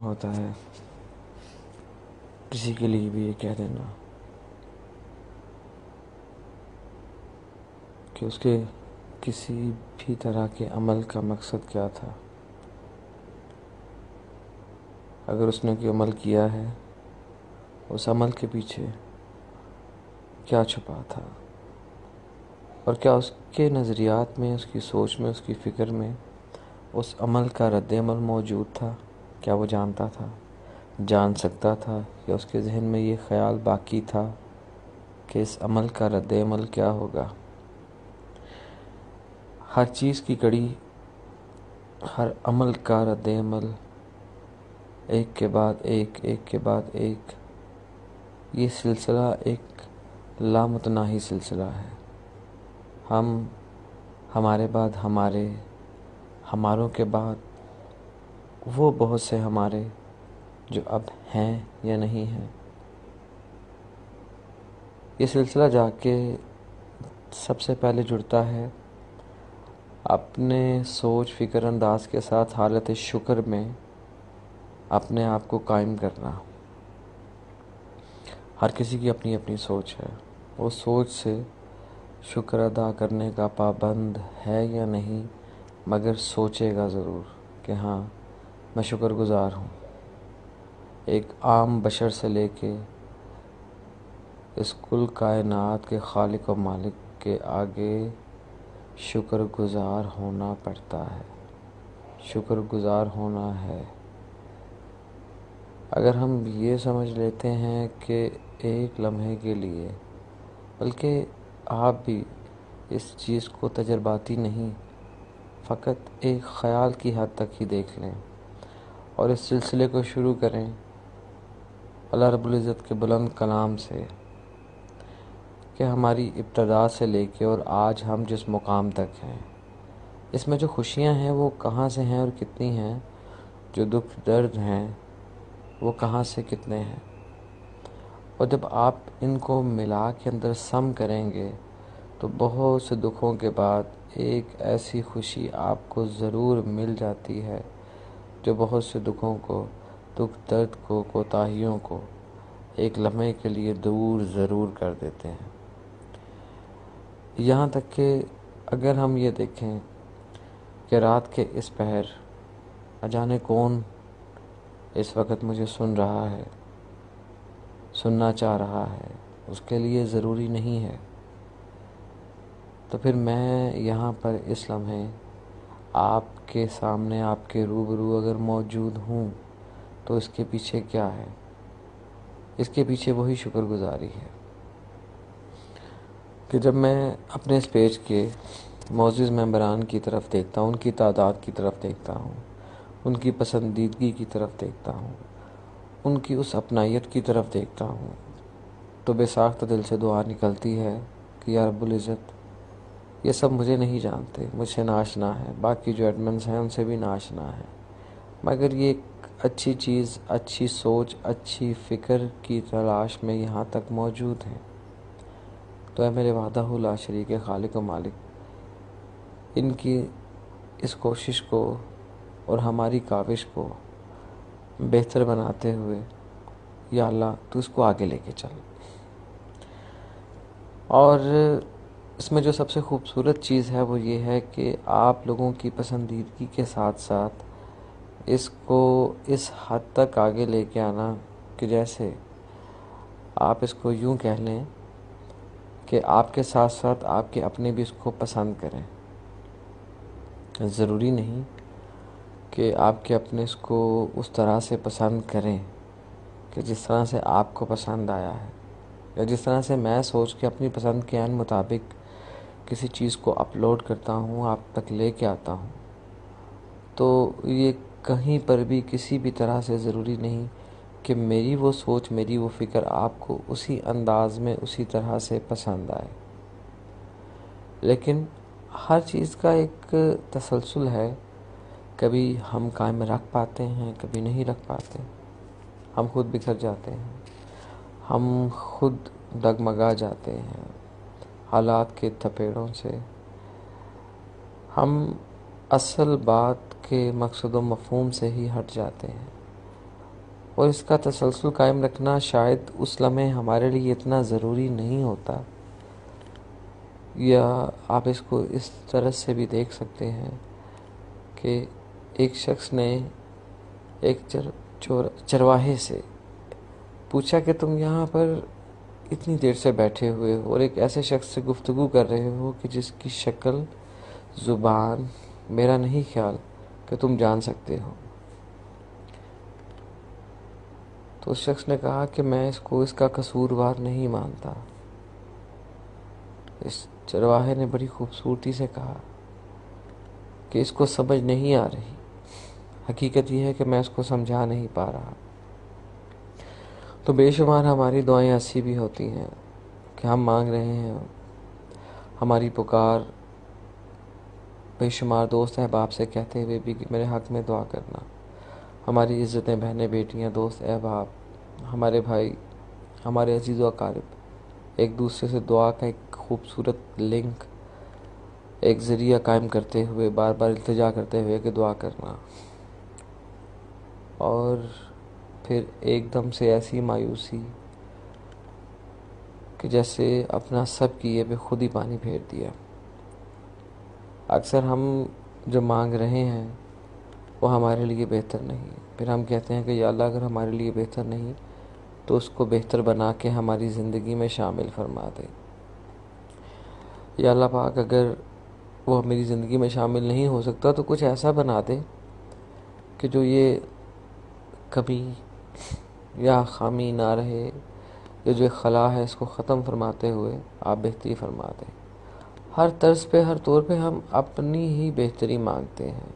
ہوتا ہے کسی کے لیے بھی یہ کہہ دینا کہ اس کے کسی بھی طرح کے عمل کا مقصد کیا تھا. اگر اس نے کوئی عمل کیا ہے، اس عمل کے پیچھے کیا چھپا تھا، اور کیا اس کے نظریات میں، اس کی سوچ میں، اس کی فکر میں اس عمل کا رد عمل موجود تھا. کیا وہ جانتا تھا، جان سکتا تھا، یا اس کے ذہن میں یہ خیال باقی تھا کہ اس عمل کا رد عمل کیا ہوگا. ہر چیز کی کڑی، ہر عمل کا رد عمل، ایک کے بعد ایک، ایک کے بعد ایک، یہ سلسلہ ایک لامتناہی سلسلہ ہے. ہمارے بعد ہمارے، ہماروں کے بعد وہ بہت سے ہمارے جو اب ہیں یا نہیں ہیں. یہ سلسلہ جا کے سب سے پہلے جڑتا ہے اپنے سوچ فکر انداز کے ساتھ حالت شکر میں اپنے آپ کو قائم کرنا. ہر کسی کی اپنی اپنی سوچ ہے. وہ سوچ سے شکر ادا کرنے کا پابند ہے یا نہیں، مگر سوچے گا ضرور کہ ہاں میں شکر گزار ہوں. ایک عام بشر سے لے کے اس کل کائنات کے خالق و مالک کے آگے شکر گزار ہونا پڑتا ہے، شکر گزار ہونا ہے. اگر ہم یہ سمجھ لیتے ہیں کہ ایک لمحے کے لیے، بلکہ آپ بھی اس چیز کو تجرباتی نہیں، فقط ایک خیال کی حد تک ہی دیکھ لیں اور اس سلسلے کو شروع کریں اللہ رب العزت کے بلند کلام سے کہ ہماری ابتدا سے لے کے اور آج ہم جس مقام تک ہیں، اس میں جو خوشیاں ہیں وہ کہاں سے ہیں اور کتنی ہیں، جو دکھ درد ہیں وہ کہاں سے کتنے ہیں. اور جب آپ ان کو ملا کے اندر سم کریں گے تو بہت سے دکھوں کے بعد ایک ایسی خوشی آپ کو ضرور مل جاتی ہے جو بہت سے دکھوں کو، دکھ درد کو، کوتاہیوں کو ایک لمحے کے لیے دور ضرور کر دیتے ہیں. یہاں تک کہ اگر ہم یہ دیکھیں کہ رات کے اس پہر نہ جانے کون اس وقت مجھے سن رہا ہے، سننا چاہ رہا ہے، اس کے لیے ضروری نہیں ہے. تو پھر میں یہاں پر اس لمحے آپ کے سامنے، آپ کے روبرو اگر موجود ہوں تو اس کے پیچھے کیا ہے؟ اس کے پیچھے وہی شکر گزاری ہے کہ جب میں اپنے اس پیج کے معزز ممبران کی طرف دیکھتا ہوں، ان کی تعداد کی طرف دیکھتا ہوں، ان کی پسندیدگی کی طرف دیکھتا ہوں، ان کی اس اپنائیت کی طرف دیکھتا ہوں، تو بے ساختہ دل سے دعا نکلتی ہے کہ یا رب العزت، یہ سب مجھے نہیں جانتے، مجھ سے ناشنا ہے، باقی جو ایڈمنز ہیں ان سے بھی ناشنا ہے، مگر یہ ایک اچھی چیز، اچھی سوچ، اچھی فکر کی تلاش میں یہاں تک موجود ہیں. تو اے میرے وحدہ لا شریک خالق و مالک، ان کی اس کوشش کو اور ہماری کاوش کو بہتر بناتے ہوئے یا اللہ تو اس کو آگے لے کے چل. اور اس میں جو سب سے خوبصورت چیز ہے وہ یہ ہے کہ آپ لوگوں کی پسندیدگی کے ساتھ ساتھ اس کو اس حد تک آگے لے کے آنا کہ جیسے آپ اس کو یوں کہہ لیں کہ آپ کے ساتھ ساتھ آپ کے اپنے بھی اس کو پسند کریں. ضروری نہیں کہ آپ کے اپنے اس کو اس طرح سے پسند کریں کہ جس طرح سے آپ کو پسند آیا ہے، یا جس طرح سے میں سوچ کے اپنی پسند کے عین مطابق کسی چیز کو اپلوڈ کرتا ہوں، آپ تک لے کے آتا ہوں. تو یہ کہیں پر بھی کسی بھی طرح سے ضروری نہیں کہ میری وہ سوچ، میری وہ فکر آپ کو اسی انداز میں، اسی طرح سے پسند آئے. لیکن ہر چیز کا ایک تسلسل ہے، کبھی ہم قائم رکھ پاتے ہیں، کبھی نہیں رکھ پاتے. ہم خود بکھر جاتے ہیں، ہم خود ڈگمگا جاتے ہیں حالات کے تھپیڑوں سے. ہم اصل بات کے مقصد و مفہوم سے ہی ہٹ جاتے ہیں. اور اس کا تسلسل قائم رکھنا شاید اس لمحے ہمارے لیے اتنا ضروری نہیں ہوتا. یا آپ اس کو اس طرح سے بھی دیکھ سکتے ہیں کہ ایک شخص نے ایک چرواہے سے پوچھا کہ تم یہاں پر اتنی دیر سے بیٹھے ہوئے ہو اور ایک ایسے شخص سے گفتگو کر رہے ہو کہ جس کی شکل، زبان میرا نہیں خیال کہ تم جان سکتے ہو. تو اس شخص نے کہا کہ میں اس کا قصوروار نہیں مانتا. اس چرواہے نے بڑی خوبصورتی سے کہا کہ اس کو سمجھ نہیں آ رہی. حقیقت یہ ہے کہ میں اس کو سمجھا نہیں پا رہا. تو بے شمار ہماری دعائیں ایسی بھی ہوتی ہیں کہ ہم مانگ رہے ہیں، ہماری پکار بے شمار دوست احباب سے کہتے ہوئے بھی کہ میرے حق میں دعا کرنا. ہماری عزتیں، بہنیں، بیٹیاں، دوست احباب، ہمارے بھائی، ہمارے عزیز و اقارب ایک دوسرے سے دعا کا ایک خوبصورت لنک، ایک ذریعہ قائم کرتے ہوئے بار بار التجا کرتے ہوئے کہ دعا کرنا، اور پھر ایک دم سے ایسی مایوسی کہ جیسے اپنا سب کیے پہ خود ہی پانی پھیر دیا. اکثر ہم جو مانگ رہے ہیں وہ ہمارے لیے بہتر نہیں. پھر ہم کہتے ہیں کہ یا اللہ اگر ہمارے لیے بہتر نہیں تو اس کو بہتر بنا کے ہماری زندگی میں شامل فرما دے. یا اللہ پاک اگر وہ میری زندگی میں شامل نہیں ہو سکتا تو کچھ ایسا بنا دے کہ جو یہ کمی یا خامی نہ رہے، یہ جو ایک خلا ہے اس کو ختم فرماتے ہوئے آپ بہتری فرما دیں. ہر طرز پہ، ہر طور پہ ہم اپنی ہی بہتری مانگتے ہیں.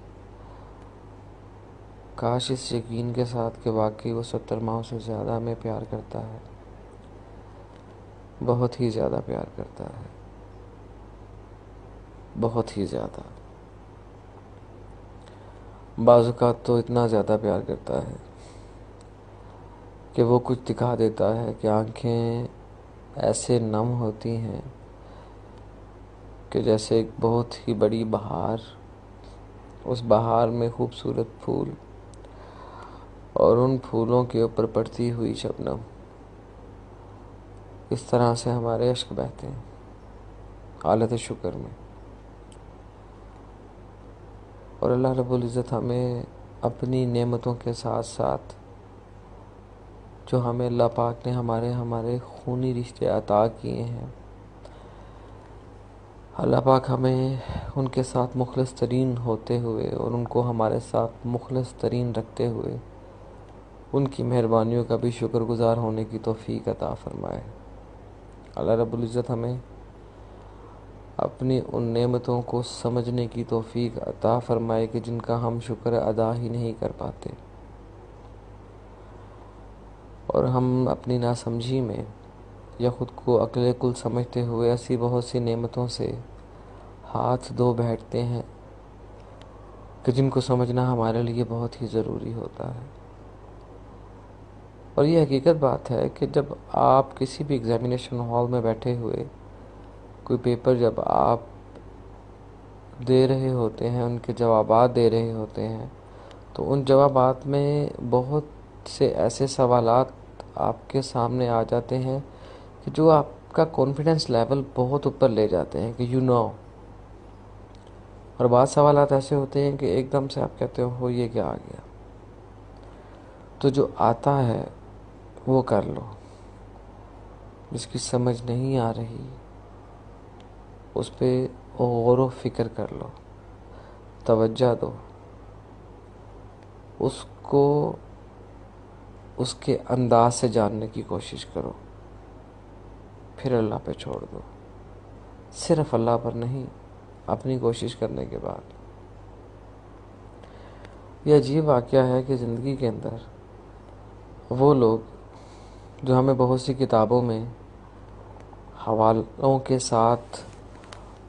کاش اس یقین کے ساتھ کہ واقعی وہ 70 ماہوں سے زیادہ ہمیں پیار کرتا ہے، بہت ہی زیادہ پیار کرتا ہے، بہت ہی زیادہ. بعض اوقات تو اتنا زیادہ پیار کرتا ہے کہ وہ کچھ دکھا دیتا ہے کہ آنکھیں ایسے نم ہوتی ہیں کہ جیسے ایک بہت ہی بڑی بہار، اس بہار میں خوبصورت پھول اور ان پھولوں کے اوپر پڑتی ہوئی شبنم، اس طرح سے ہمارے اشک بہتے ہیں حالت شکر میں. اور اللہ رب العزت ہمیں اپنی نعمتوں کے ساتھ ساتھ جو ہمیں اللہ پاک نے ہمارے خونی رشتے عطا کیے ہیں، اللہ پاک ہمیں ان کے ساتھ مخلص ترین ہوتے ہوئے اور ان کو ہمارے ساتھ مخلص ترین رکھتے ہوئے ان کی مہربانیوں کا بھی شکر گزار ہونے کی توفیق عطا فرمائے. اللہ رب العزت ہمیں اپنی ان نعمتوں کو سمجھنے کی توفیق عطا فرمائے کہ جن کا ہم شکر ادا ہی نہیں کر پاتے، اور ہم اپنی ناسمجھی میں یا خود کو عقل کل سمجھتے ہوئے ایسی بہت سی نعمتوں سے ہاتھ دھو بیٹھتے ہیں کہ جن کو سمجھنا ہمارے لیے بہت ہی ضروری ہوتا ہے. اور یہ حقیقت بات ہے کہ جب آپ کسی بھی ایگزامینیشن ہال میں بیٹھے ہوئے کوئی پیپر جب آپ دے رہے ہوتے ہیں، ان کے جوابات دے رہے ہوتے ہیں، تو ان جوابات میں بہت سے ایسے سوالات آپ کے سامنے آ جاتے ہیں کہ جو آپ کا کانفیڈنس لیول بہت اوپر لے جاتے ہیں کہ اور بعض سوالات ایسے ہوتے ہیں کہ ایک دم سے آپ کہتے ہو یہ کیا آ گیا. تو جو آتا ہے وہ کر لو، جس کی سمجھ نہیں آ رہی اس پہ غور و فکر کر لو، توجہ دو، اس کو اس کے انداز سے جاننے کی کوشش کرو، پھر اللہ پہ چھوڑ دو. صرف اللہ پر نہیں، اپنی کوشش کرنے کے بعد. یہ عجیب واقعہ ہے کہ زندگی کے اندر وہ لوگ جو ہمیں بہت سی کتابوں میں حوالوں کے ساتھ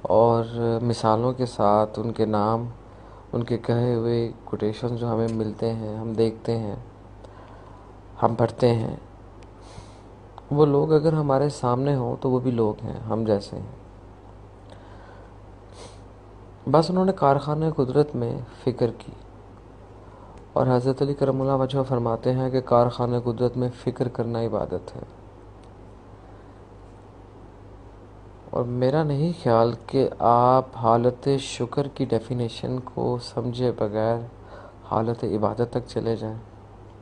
اور مثالوں کے ساتھ ان کے نام، ان کے کہے ہوئے کوٹیشن جو ہمیں ملتے ہیں، ہم دیکھتے ہیں، ہم پڑھتے ہیں، وہ لوگ اگر ہمارے سامنے ہوں تو وہ بھی لوگ ہیں، ہم جیسے ہیں. بس انہوں نے کارخانے قدرت میں فکر کی اور حضرت علی کرم اللہ وجہ فرماتے ہیں کہ کارخانہ قدرت میں فکر کرنا عبادت ہے. اور میرا نہیں خیال کہ آپ حالت شکر کی ڈیفینیشن کو سمجھے بغیر حالت عبادت تک چلے جائیں.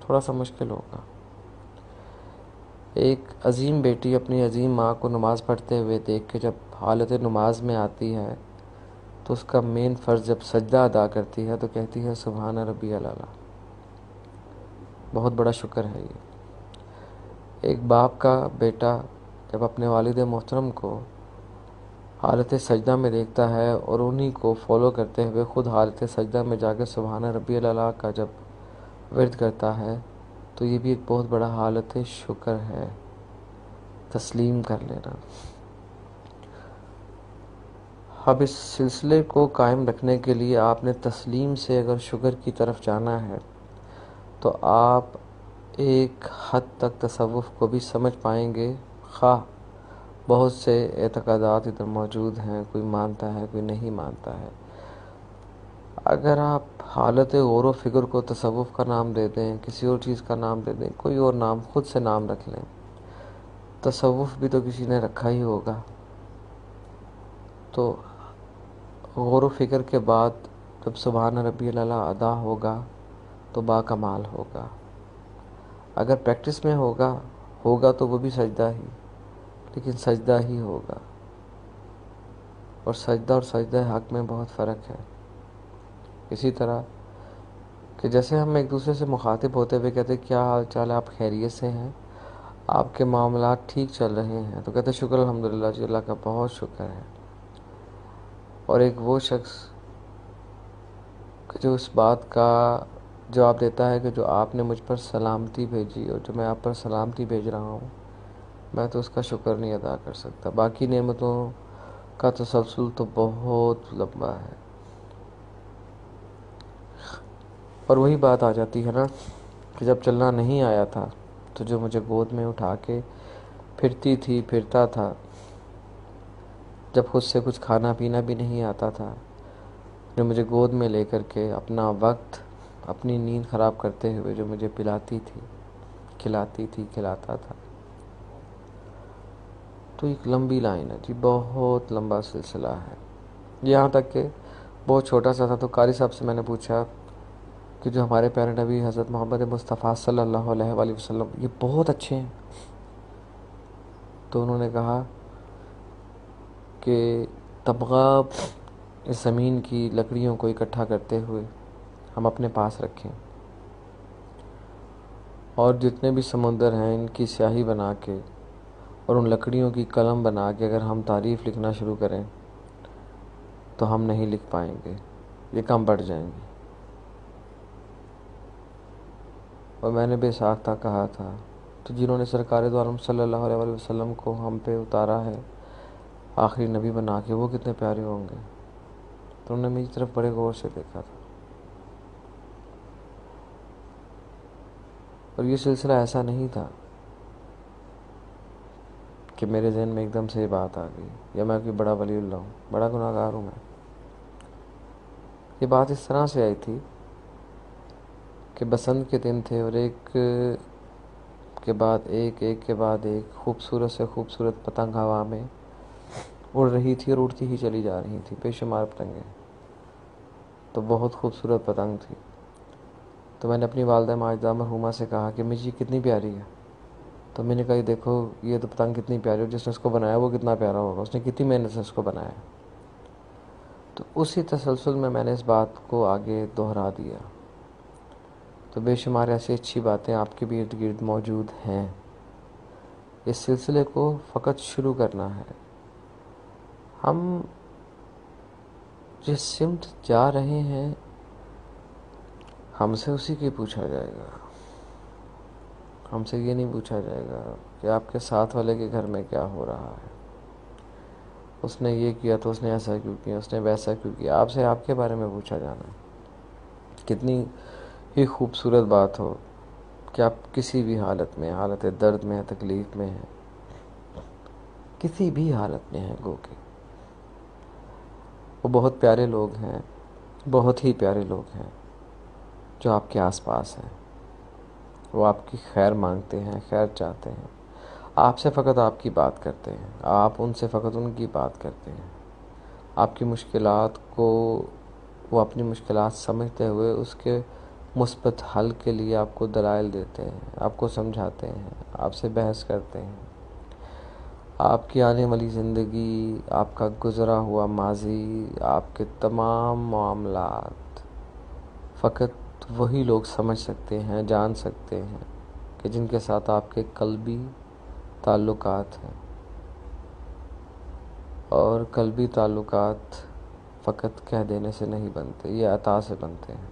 تھوڑا سا مشکل ہوگا. ایک عظیم بیٹی اپنی عظیم ماں کو نماز پڑھتے ہوئے دیکھ کے جب حالت نماز میں آتی ہے تو اس کا مین فرض جب سجدہ ادا کرتی ہے تو کہتی ہے سبحان ربی الاعلیٰ. بہت بڑا شکر ہے یہ. ایک باپ کا بیٹا جب اپنے والد محترم کو حالت سجدہ میں دیکھتا ہے اور انہی کو فالو کرتے ہوئے خود حالت سجدہ میں جا کے سبحان ربی الاعلیٰ کا جب ورد کرتا ہے تو یہ بھی ایک بہت بڑا حالت شکر ہے. تسلیم کر لینا. اب اس سلسلے کو قائم رکھنے کے لیے آپ نے تسلیم سے اگر شکر کی طرف جانا ہے تو آپ ایک حد تک تصوف کو بھی سمجھ پائیں گے. خواہ بہت سے اعتقادات ادھر موجود ہیں، کوئی مانتا ہے کوئی نہیں مانتا ہے. اگر آپ حالت غور و فکر کو تصوف کا نام دے دیں، کسی اور چیز کا نام دے دیں، کوئی اور نام خود سے نام رکھ لیں، تصوف بھی تو کسی نے رکھا ہی ہوگا. تو غور و فکر کے بعد جب سبحان ربی الاعلیٰ ادا ہوگا تو با کمال ہوگا. اگر پریکٹس میں ہوگا تو وہ بھی سجدہ ہی، لیکن سجدہ ہی ہوگا. اور سجدہ حق میں بہت فرق ہے. اسی طرح کہ جیسے ہم ایک دوسرے سے مخاطب ہوتے ہوئے کہتے ہیں کیا حال چال ہے، آپ خیریت سے ہیں، آپ کے معاملات ٹھیک چل رہے ہیں، تو کہتے ہیں شکر الحمدللہ جی، اللہ کا بہت شکر ہے. اور ایک وہ شخص جو اس بات کا جواب دیتا ہے کہ جو آپ نے مجھ پر سلامتی بھیجی اور جو میں آپ پر سلامتی بھیج رہا ہوں میں تو اس کا شکر نہیں ادا کر سکتا. باقی نعمتوں کا تسلسل تو بہت لمبا ہے. اور وہی بات آ جاتی ہے نا کہ جب چلنا نہیں آیا تھا تو جو مجھے گود میں اٹھا کے پھرتا تھا، جب خود سے کچھ کھانا پینا بھی نہیں آتا تھا، جو مجھے گود میں لے کر کے اپنا وقت اپنی نیند خراب کرتے ہوئے جو مجھے پلاتی تھی، کھلاتی تھی، کھلاتا تھا. تو ایک لمبی لائن ہے جی، بہت لمبا سلسلہ ہے. یہاں تک کہ بہت چھوٹا سا تھا تو قاری صاحب سے میں نے پوچھا کہ جو ہمارے پیارے نبی حضرت محمد مصطفیٰ صلی اللہ علیہ وآلہ وسلم یہ بہت اچھے ہیں. تو انہوں نے کہا کہ تمغہ اس زمین کی لکڑیوں کو اکٹھا کرتے ہوئے ہم اپنے پاس رکھیں اور جتنے بھی سمندر ہیں ان کی سیاہی بنا کے اور ان لکڑیوں کی قلم بنا کے اگر ہم تعریف لکھنا شروع کریں تو ہم نہیں لکھ پائیں گے، یہ کم بڑھ جائیں گے. اور میں نے بے ساختہ کہا تھا تو جنہوں نے سرکار دو عالم صلی اللہ علیہ وآلہ وسلم کو ہم پہ اتارا ہے آخری نبی بنا کے، وہ کتنے پیارے ہوں گے. تو انہوں نے میری طرف بڑے غور سے دیکھا تھا. اور یہ سلسلہ ایسا نہیں تھا کہ میرے ذہن میں ایک دم سے یہ بات آ گئی یا میں کوئی بڑا ولی اللہ ہوں. بڑا گناہ گار ہوں میں. یہ بات اس طرح سے آئی تھی کہ بسنت کے دن تھے اور ایک کے بعد ایک خوبصورت سے خوبصورت پتنگ ہوا میں اڑ رہی تھی اور اڑتی ہی چلی جا رہی تھی، بے شمار پتنگیں. تو بہت خوبصورت پتنگ تھی. تو میں نے اپنی والدہ ماجدہ مرحومہ سے کہا کہ مجھے کتنی پیاری ہے. تو میں نے کہا دیکھو یہ تو پتنگ کتنی پیاری ہے، جس نے اس کو بنایا وہ کتنا پیارا ہوگا، اس نے کتنی محنت سے اس کو بنایا. تو اسی تسلسل میں نے اس بات کو آگے دہرا دیا. تو بے شمار ایسی اچھی باتیں آپ کے بھی ارد گرد موجود ہیں. اس سلسلے کو فقط شروع کرنا ہے. ہم جس سمت جا رہے ہیں ہم سے اسی کی پوچھا جائے گا. ہم سے یہ نہیں پوچھا جائے گا کہ آپ کے ساتھ والے کے گھر میں کیا ہو رہا ہے، اس نے یہ کیا تو اس نے ایسا کیوں کیا، اس نے ویسا کیوں کیا. آپ سے آپ کے بارے میں پوچھا جانا. کتنی ہی خوبصورت بات ہو کہ آپ کسی بھی حالت میں، حالت درد میں، تکلیف میں ہیں، کسی بھی حالت میں ہیں، گو کہ وہ بہت پیارے لوگ ہیں، بہت ہی پیارے لوگ ہیں. جو آپ کے آس پاس ہیں، وہ آپ کی خیر مانگتے ہیں، خیر چاہتے ہیں، آپ سے فقط آپ کی بات کرتے ہیں، آپ ان سے فقط ان کی بات کرتے ہیں، آپ کی مشکلات کو وہ اپنی مشکلات سمجھتے ہوئے اس کے مثبت حل کے لیے آپ کو دلائل دیتے ہیں، آپ کو سمجھاتے ہیں، آپ سے بحث کرتے ہیں۔ آپ کی آنے والی زندگی، آپ کا گزرا ہوا ماضی، آپ کے تمام معاملات فقط وہی لوگ سمجھ سکتے ہیں، جان سکتے ہیں کہ جن کے ساتھ آپ کے قلبی تعلقات ہیں، اور قلبی تعلقات فقط کہہ دینے سے نہیں بنتے، یہ عطا سے بنتے ہیں۔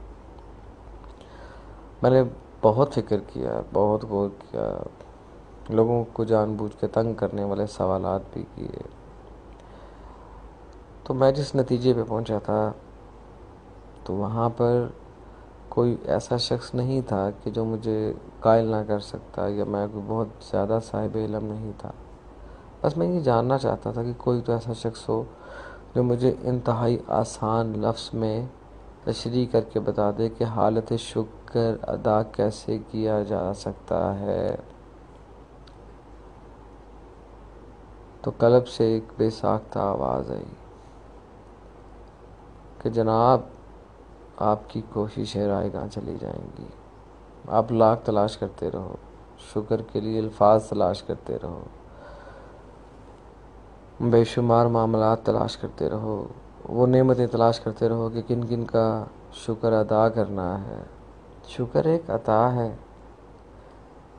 میں نے بہت فکر کیا، بہت غور کیا، لوگوں کو جان بوجھ کے تنگ کرنے والے سوالات بھی کیے، تو میں جس نتیجے پہ پہنچا تھا تو وہاں پر کوئی ایسا شخص نہیں تھا کہ جو مجھے قائل نہ کر سکتا، یا میں کوئی بہت زیادہ صاحب علم نہیں تھا۔ بس میں یہ جاننا چاہتا تھا کہ کوئی تو ایسا شخص ہو جو مجھے انتہائی آسان لفظ میں تشریح کر کے بتا دے کہ حالت شکر ادا کیسے کیا جا سکتا ہے۔ تو قلب سے ایک بے ساختہ آواز آئی کہ جناب، آپ کی کوششیں رائیگاں چلی جائیں گی، آپ لاکھ تلاش کرتے رہو، شکر کے لیے الفاظ تلاش کرتے رہو، بے شمار معاملات تلاش کرتے رہو، وہ نعمتیں تلاش کرتے رہو کہ کن کن کا شکر ادا کرنا ہے۔ شکر ایک عطا ہے،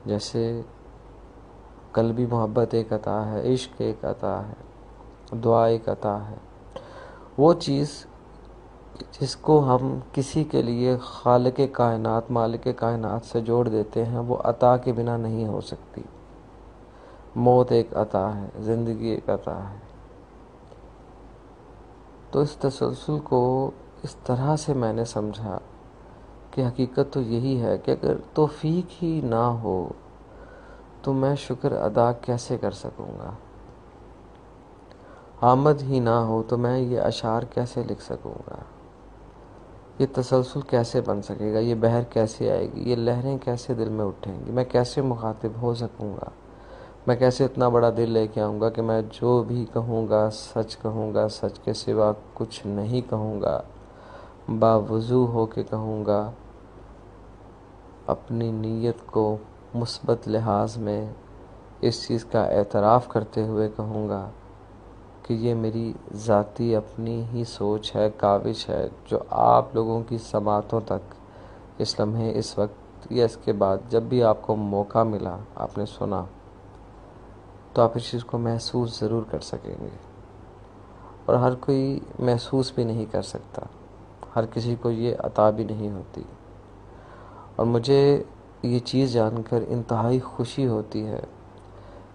جیسے قلبی محبت ایک عطا ہے، عشق ایک عطا ہے، دعا ایک عطا ہے۔ وہ چیز جس کو ہم کسی کے لیے خالق کائنات، مالک کائنات سے جوڑ دیتے ہیں، وہ عطا کے بنا نہیں ہو سکتی۔ موت ایک عطا ہے، زندگی ایک عطا ہے۔ تو اس تسلسل کو اس طرح سے میں نے سمجھا کہ حقیقت تو یہی ہے کہ اگر توفیق ہی نہ ہو تو میں شکر ادا کیسے کر سکوں گا؟ آمد ہی نہ ہو تو میں یہ اشعار کیسے لکھ سکوں گا؟ یہ تسلسل کیسے بن سکے گا؟ یہ بحر کیسے آئے گی؟ یہ لہریں کیسے دل میں اٹھیں گی؟ میں کیسے مخاطب ہو سکوں گا؟ میں کیسے اتنا بڑا دل لے کے آؤں گا کہ میں جو بھی کہوں گا کہوں گا، سچ کے سوا کچھ نہیں کہوں گا، باوضو ہو کے کہوں گا، اپنی نیت کو مثبت لحاظ میں اس چیز کا اعتراف کرتے ہوئے کہوں گا کہ یہ میری ذاتی اپنی ہی سوچ ہے، کاوش ہے، جو آپ لوگوں کی سماعتوں تک اس لمحے، اس وقت یا اس کے بعد جب بھی آپ کو موقع ملا، آپ نے سنا، تو آپ اس چیز کو محسوس ضرور کر سکیں گے۔ اور ہر کوئی محسوس بھی نہیں کر سکتا، ہر کسی کو یہ عطا بھی نہیں ہوتی۔ اور مجھے یہ چیز جان کر انتہائی خوشی ہوتی ہے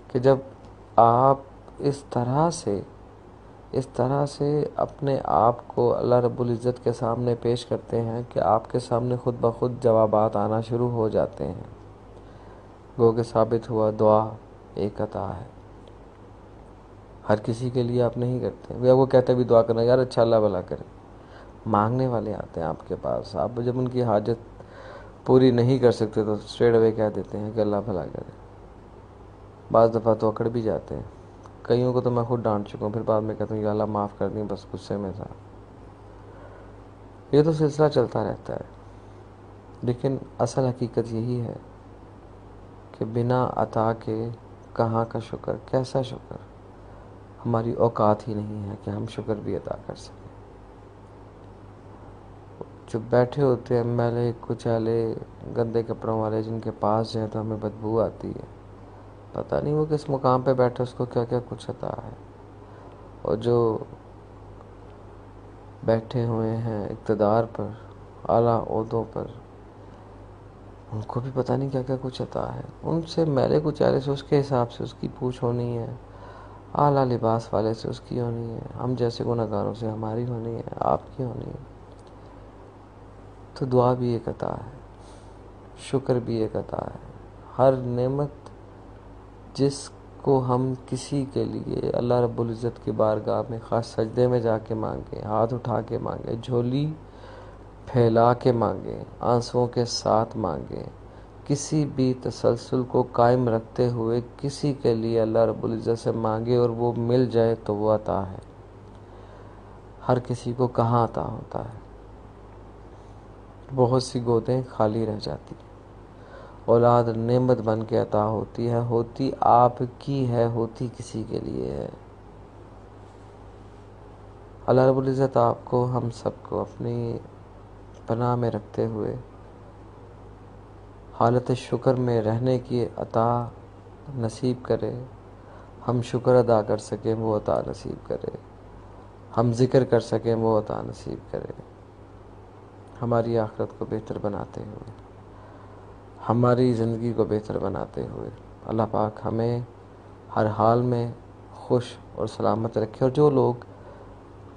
کہ جب آپ اس طرح سے اپنے آپ کو اللہ رب العزت کے سامنے پیش کرتے ہیں کہ آپ کے سامنے خود بخود جوابات آنا شروع ہو جاتے ہیں، گو کہ ثابت ہوا دعا ایک عطا ہے۔ ہر کسی کے لیے آپ نہیں کرتے، وہ آپ کو کہتے بھی دعا کرنا، یار اچھا اللہ بھلا کرے۔ مانگنے والے آتے ہیں آپ کے پاس، آپ جب ان کی حاجت پوری نہیں کر سکتے تو اسٹریٹ اوے کہہ دیتے ہیں کہ اللہ بھلا کرے۔ بعض دفعہ تو اکڑ بھی جاتے ہیں، کئیوں کو تو میں خود ڈانٹ چکا ہوں، پھر بعد میں کہتا ہوں یا اللہ معاف کر دیں، بس غصے میں تھا۔ یہ تو سلسلہ چلتا رہتا ہے، لیکن اصل حقیقت یہی ہے کہ بنا عطا کے کہاں کا شکر، کیسا شکر؟ ہماری اوقات ہی نہیں ہے کہ ہم شکر بھی ادا کر سکیں۔ جو بیٹھے ہوتے ہیں میلے کچیلے گندے کپڑوں والے، جن کے پاس جائیں تو ہمیں بدبو آتی ہے، پتہ نہیں وہ کس مقام پہ بیٹھے، اس کو کیا کیا کچھ عطا ہے۔ اور جو بیٹھے ہوئے ہیں اقتدار پر، اعلیٰ عہدوں پر، ان کو بھی پتہ نہیں کیا کیا کچھ عطا ہے۔ ان سے میلے کچیلے سے اس کے حساب سے اس کی پوچھ ہونی ہے، اعلیٰ لباس والے سے اس کی ہونی ہے، ہم جیسے گنہگاروں سے ہماری ہونی ہے، آپ کی ہونی ہے۔ تو دعا بھی ایک عطا ہے، شکر بھی ایک عطا ہے۔ ہر نعمت جس کو ہم کسی کے لیے اللہ رب العزت کی بارگاہ میں خاص سجدے میں جا کے مانگے، ہاتھ اٹھا کے مانگے، جھولی پھیلا کے مانگیں، آنسوؤں کے ساتھ مانگیں، کسی بھی تسلسل کو قائم رکھتے ہوئے کسی کے لیے اللہ رب العزت سے مانگے اور وہ مل جائے تو وہ عطا ہے۔ ہر کسی کو کہاں عطا ہوتا ہے؟ بہت سی گودیں خالی رہ جاتی، اولاد نعمت بن کے عطا ہوتی ہے، ہوتی آپ کی ہے، ہوتی کسی کے لیے ہے۔ اللہ رب العزت آپ کو، ہم سب کو اپنی پناہ میں رکھتے ہوئے حالت شکر میں رہنے کی عطا نصیب کرے، ہم شکر ادا کر سکیں وہ عطا نصیب کرے، ہم ذکر کر سکیں وہ عطا نصیب کرے، ہماری آخرت کو بہتر بناتے ہوئے، ہماری زندگی کو بہتر بناتے ہوئے اللہ پاک ہمیں ہر حال میں خوش اور سلامت رکھے۔ اور جو لوگ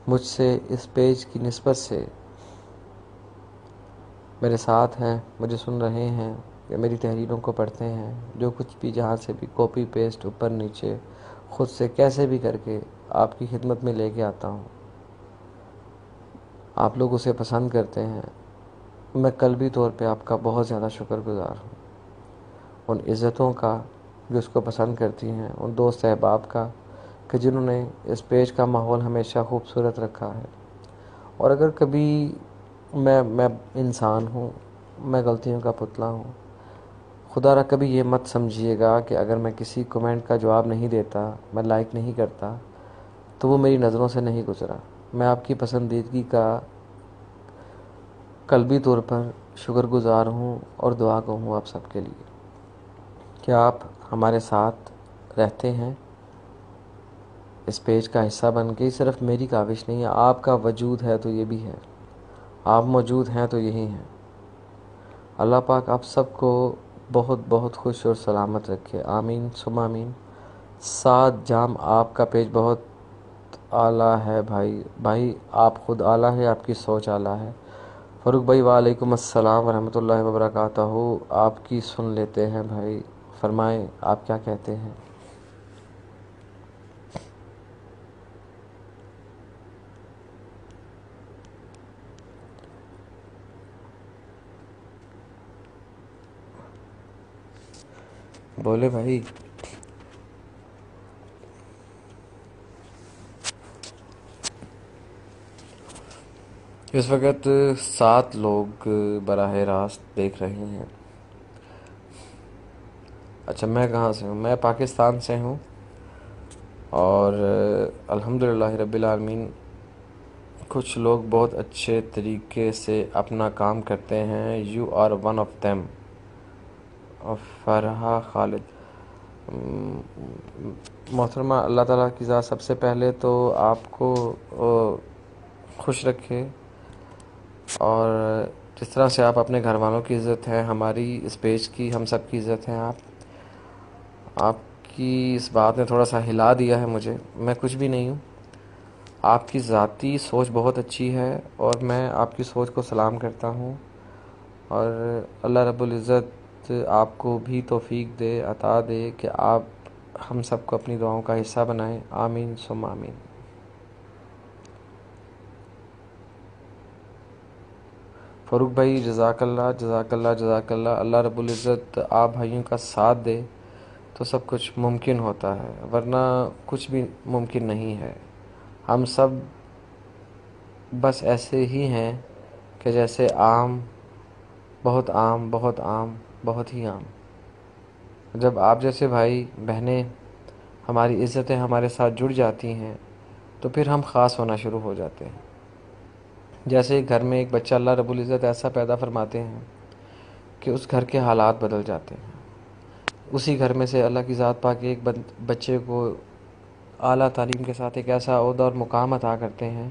مجھ سے اس پیج کی نسبت سے میرے ساتھ ہیں، مجھے سن رہے ہیں یا میری تحریروں کو پڑھتے ہیں، جو کچھ بھی جہاں سے بھی کاپی پیسٹ اوپر نیچے خود سے کیسے بھی کر کے آپ کی خدمت میں لے کے آتا ہوں، آپ لوگ اسے پسند کرتے ہیں، میں قلبی طور پہ آپ کا بہت زیادہ شکر گزار ہوں، ان عزتوں کا جو اس کو پسند کرتی ہیں، ان دوست احباب کا کہ جنہوں نے اس پیج کا ماحول ہمیشہ خوبصورت رکھا ہے۔ اور اگر کبھی میں انسان ہوں، میں غلطیوں کا پتلا ہوں، خدا را کبھی یہ مت سمجھیے گا کہ اگر میں کسی کمنٹ کا جواب نہیں دیتا، میں لائک نہیں کرتا، تو وہ میری نظروں سے نہیں گزرا۔ میں آپ کی پسندیدگی کا قلبی طور پر شکر گزار ہوں اور دعا کو ہوں آپ سب کے لیے کہ آپ ہمارے ساتھ رہتے ہیں، اس پیج کا حصہ بن کے۔ صرف میری کاوش نہیں ہے، آپ کا وجود ہے تو یہ بھی ہے، آپ موجود ہیں تو یہی ہیں۔ اللہ پاک آپ سب کو بہت بہت خوش اور سلامت رکھے، آمین ثم آمین۔ 7 جام آپ کا پیج بہت اعلیٰ ہے بھائی آپ خود اعلیٰ ہے، آپ کی سوچ اعلیٰ ہے۔ فاروق بھائی وعلیکم السلام ورحمۃ اللہ وبرکاتہ، آپ کی سن لیتے ہیں بھائی، فرمائیں آپ کیا کہتے ہیں؟ بولے بھائی۔ اس وقت 7 لوگ براہ راست دیکھ رہے ہیں۔ اچھا میں کہاں سے ہوں؟ میں پاکستان سے ہوں، اور الحمدللہ رب العالمین کچھ لوگ بہت اچھے طریقے سے اپنا کام کرتے ہیں۔ You are one of them. Farha Khalid, محترمہ، اللہ تعالیٰ کی ذات سب سے پہلے تو آپ کو خوش رکھے، اور جس طرح سے آپ اپنے گھر والوں کی عزت ہے، ہماری اس پیج کی ہم سب کی عزت ہے۔ آپ کی اس بات نے تھوڑا سا ہلا دیا ہے مجھے، میں کچھ بھی نہیں ہوں۔ آپ کی ذاتی سوچ بہت اچھی ہے اور میں آپ کی سوچ کو سلام کرتا ہوں، اور اللہ رب العزت آپ کو بھی توفیق دے، عطا دے کہ آپ ہم سب کو اپنی دعاؤں کا حصہ بنائیں، آمین ثم آمین۔ فاروق بھائی جزاک اللہ جزاک اللہ جزاک اللہ، اللہ رب العزت آپ بھائیوں کا ساتھ دے تو سب کچھ ممکن ہوتا ہے، ورنہ کچھ بھی ممکن نہیں ہے۔ ہم سب بس ایسے ہی ہیں کہ جیسے عام، بہت عام، بہت عام، بہت ہی عام۔ جب آپ جیسے بھائی بہنیں، ہماری عزتیں ہمارے ساتھ جڑ جاتی ہیں تو پھر ہم خاص ہونا شروع ہو جاتے ہیں۔ جیسے گھر میں ایک بچہ اللہ رب العزت ایسا پیدا فرماتے ہیں کہ اس گھر کے حالات بدل جاتے ہیں۔ اسی گھر میں سے اللہ کی ذات پاک ایک بچے کو اعلیٰ تعلیم کے ساتھ ایک ایسا عہدہ اور مقام عطا کرتے ہیں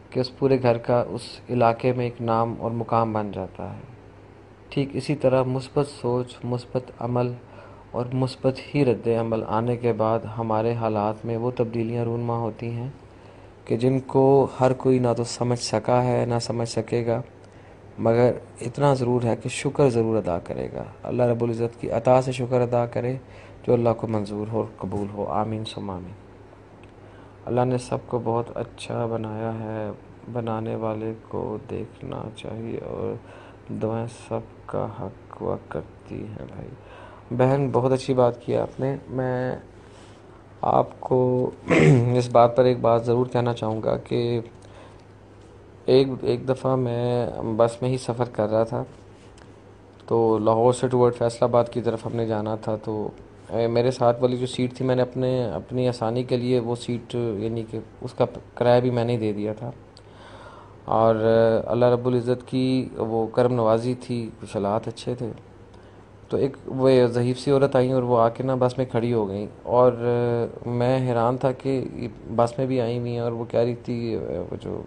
کہ اس پورے گھر کا اس علاقے میں ایک نام اور مقام بن جاتا ہے۔ ٹھیک اسی طرح مثبت سوچ، مثبت عمل اور مثبت ہی رد عمل آنے کے بعد ہمارے حالات میں وہ تبدیلیاں رونما ہوتی ہیں کہ جن کو ہر کوئی نہ تو سمجھ سکا ہے نہ سمجھ سکے گا، مگر اتنا ضرور ہے کہ شکر ضرور ادا کرے گا، اللہ رب العزت کی عطا سے شکر ادا کرے جو اللہ کو منظور ہو اور قبول ہو، آمین ثم آمین۔ اللہ نے سب کو بہت اچھا بنایا ہے، بنانے والے کو دیکھنا چاہیے اور دعائیں سب کا حق ہوا کرتی ہیں بھائی. بہن بہت اچھی بات کی آپ نے. میں آپ کو اس بات پر ایک بات ضرور کہنا چاہوں گا کہ ایک دفعہ میں بس میں ہی سفر کر رہا تھا. تو لاہور سے ٹورڈ فیصل آباد کی طرف ہم نے جانا تھا. تو میرے ساتھ والی جو سیٹ تھی میں نے اپنی آسانی کے لیے وہ سیٹ یعنی کہ اس کا کرایہ بھی میں نے دے دیا تھا. اور اللہ رب العزت کی وہ کرم نوازی تھی, کچھ حالات اچھے تھے. تو ایک وہ ضعیف سی عورت آئیں اور وہ آ کے نا بس میں کھڑی ہو گئیں. اور میں حیران تھا کہ بس میں بھی آئی ہوئی ہیں اور وہ کہہ رہی تھی, وہ جو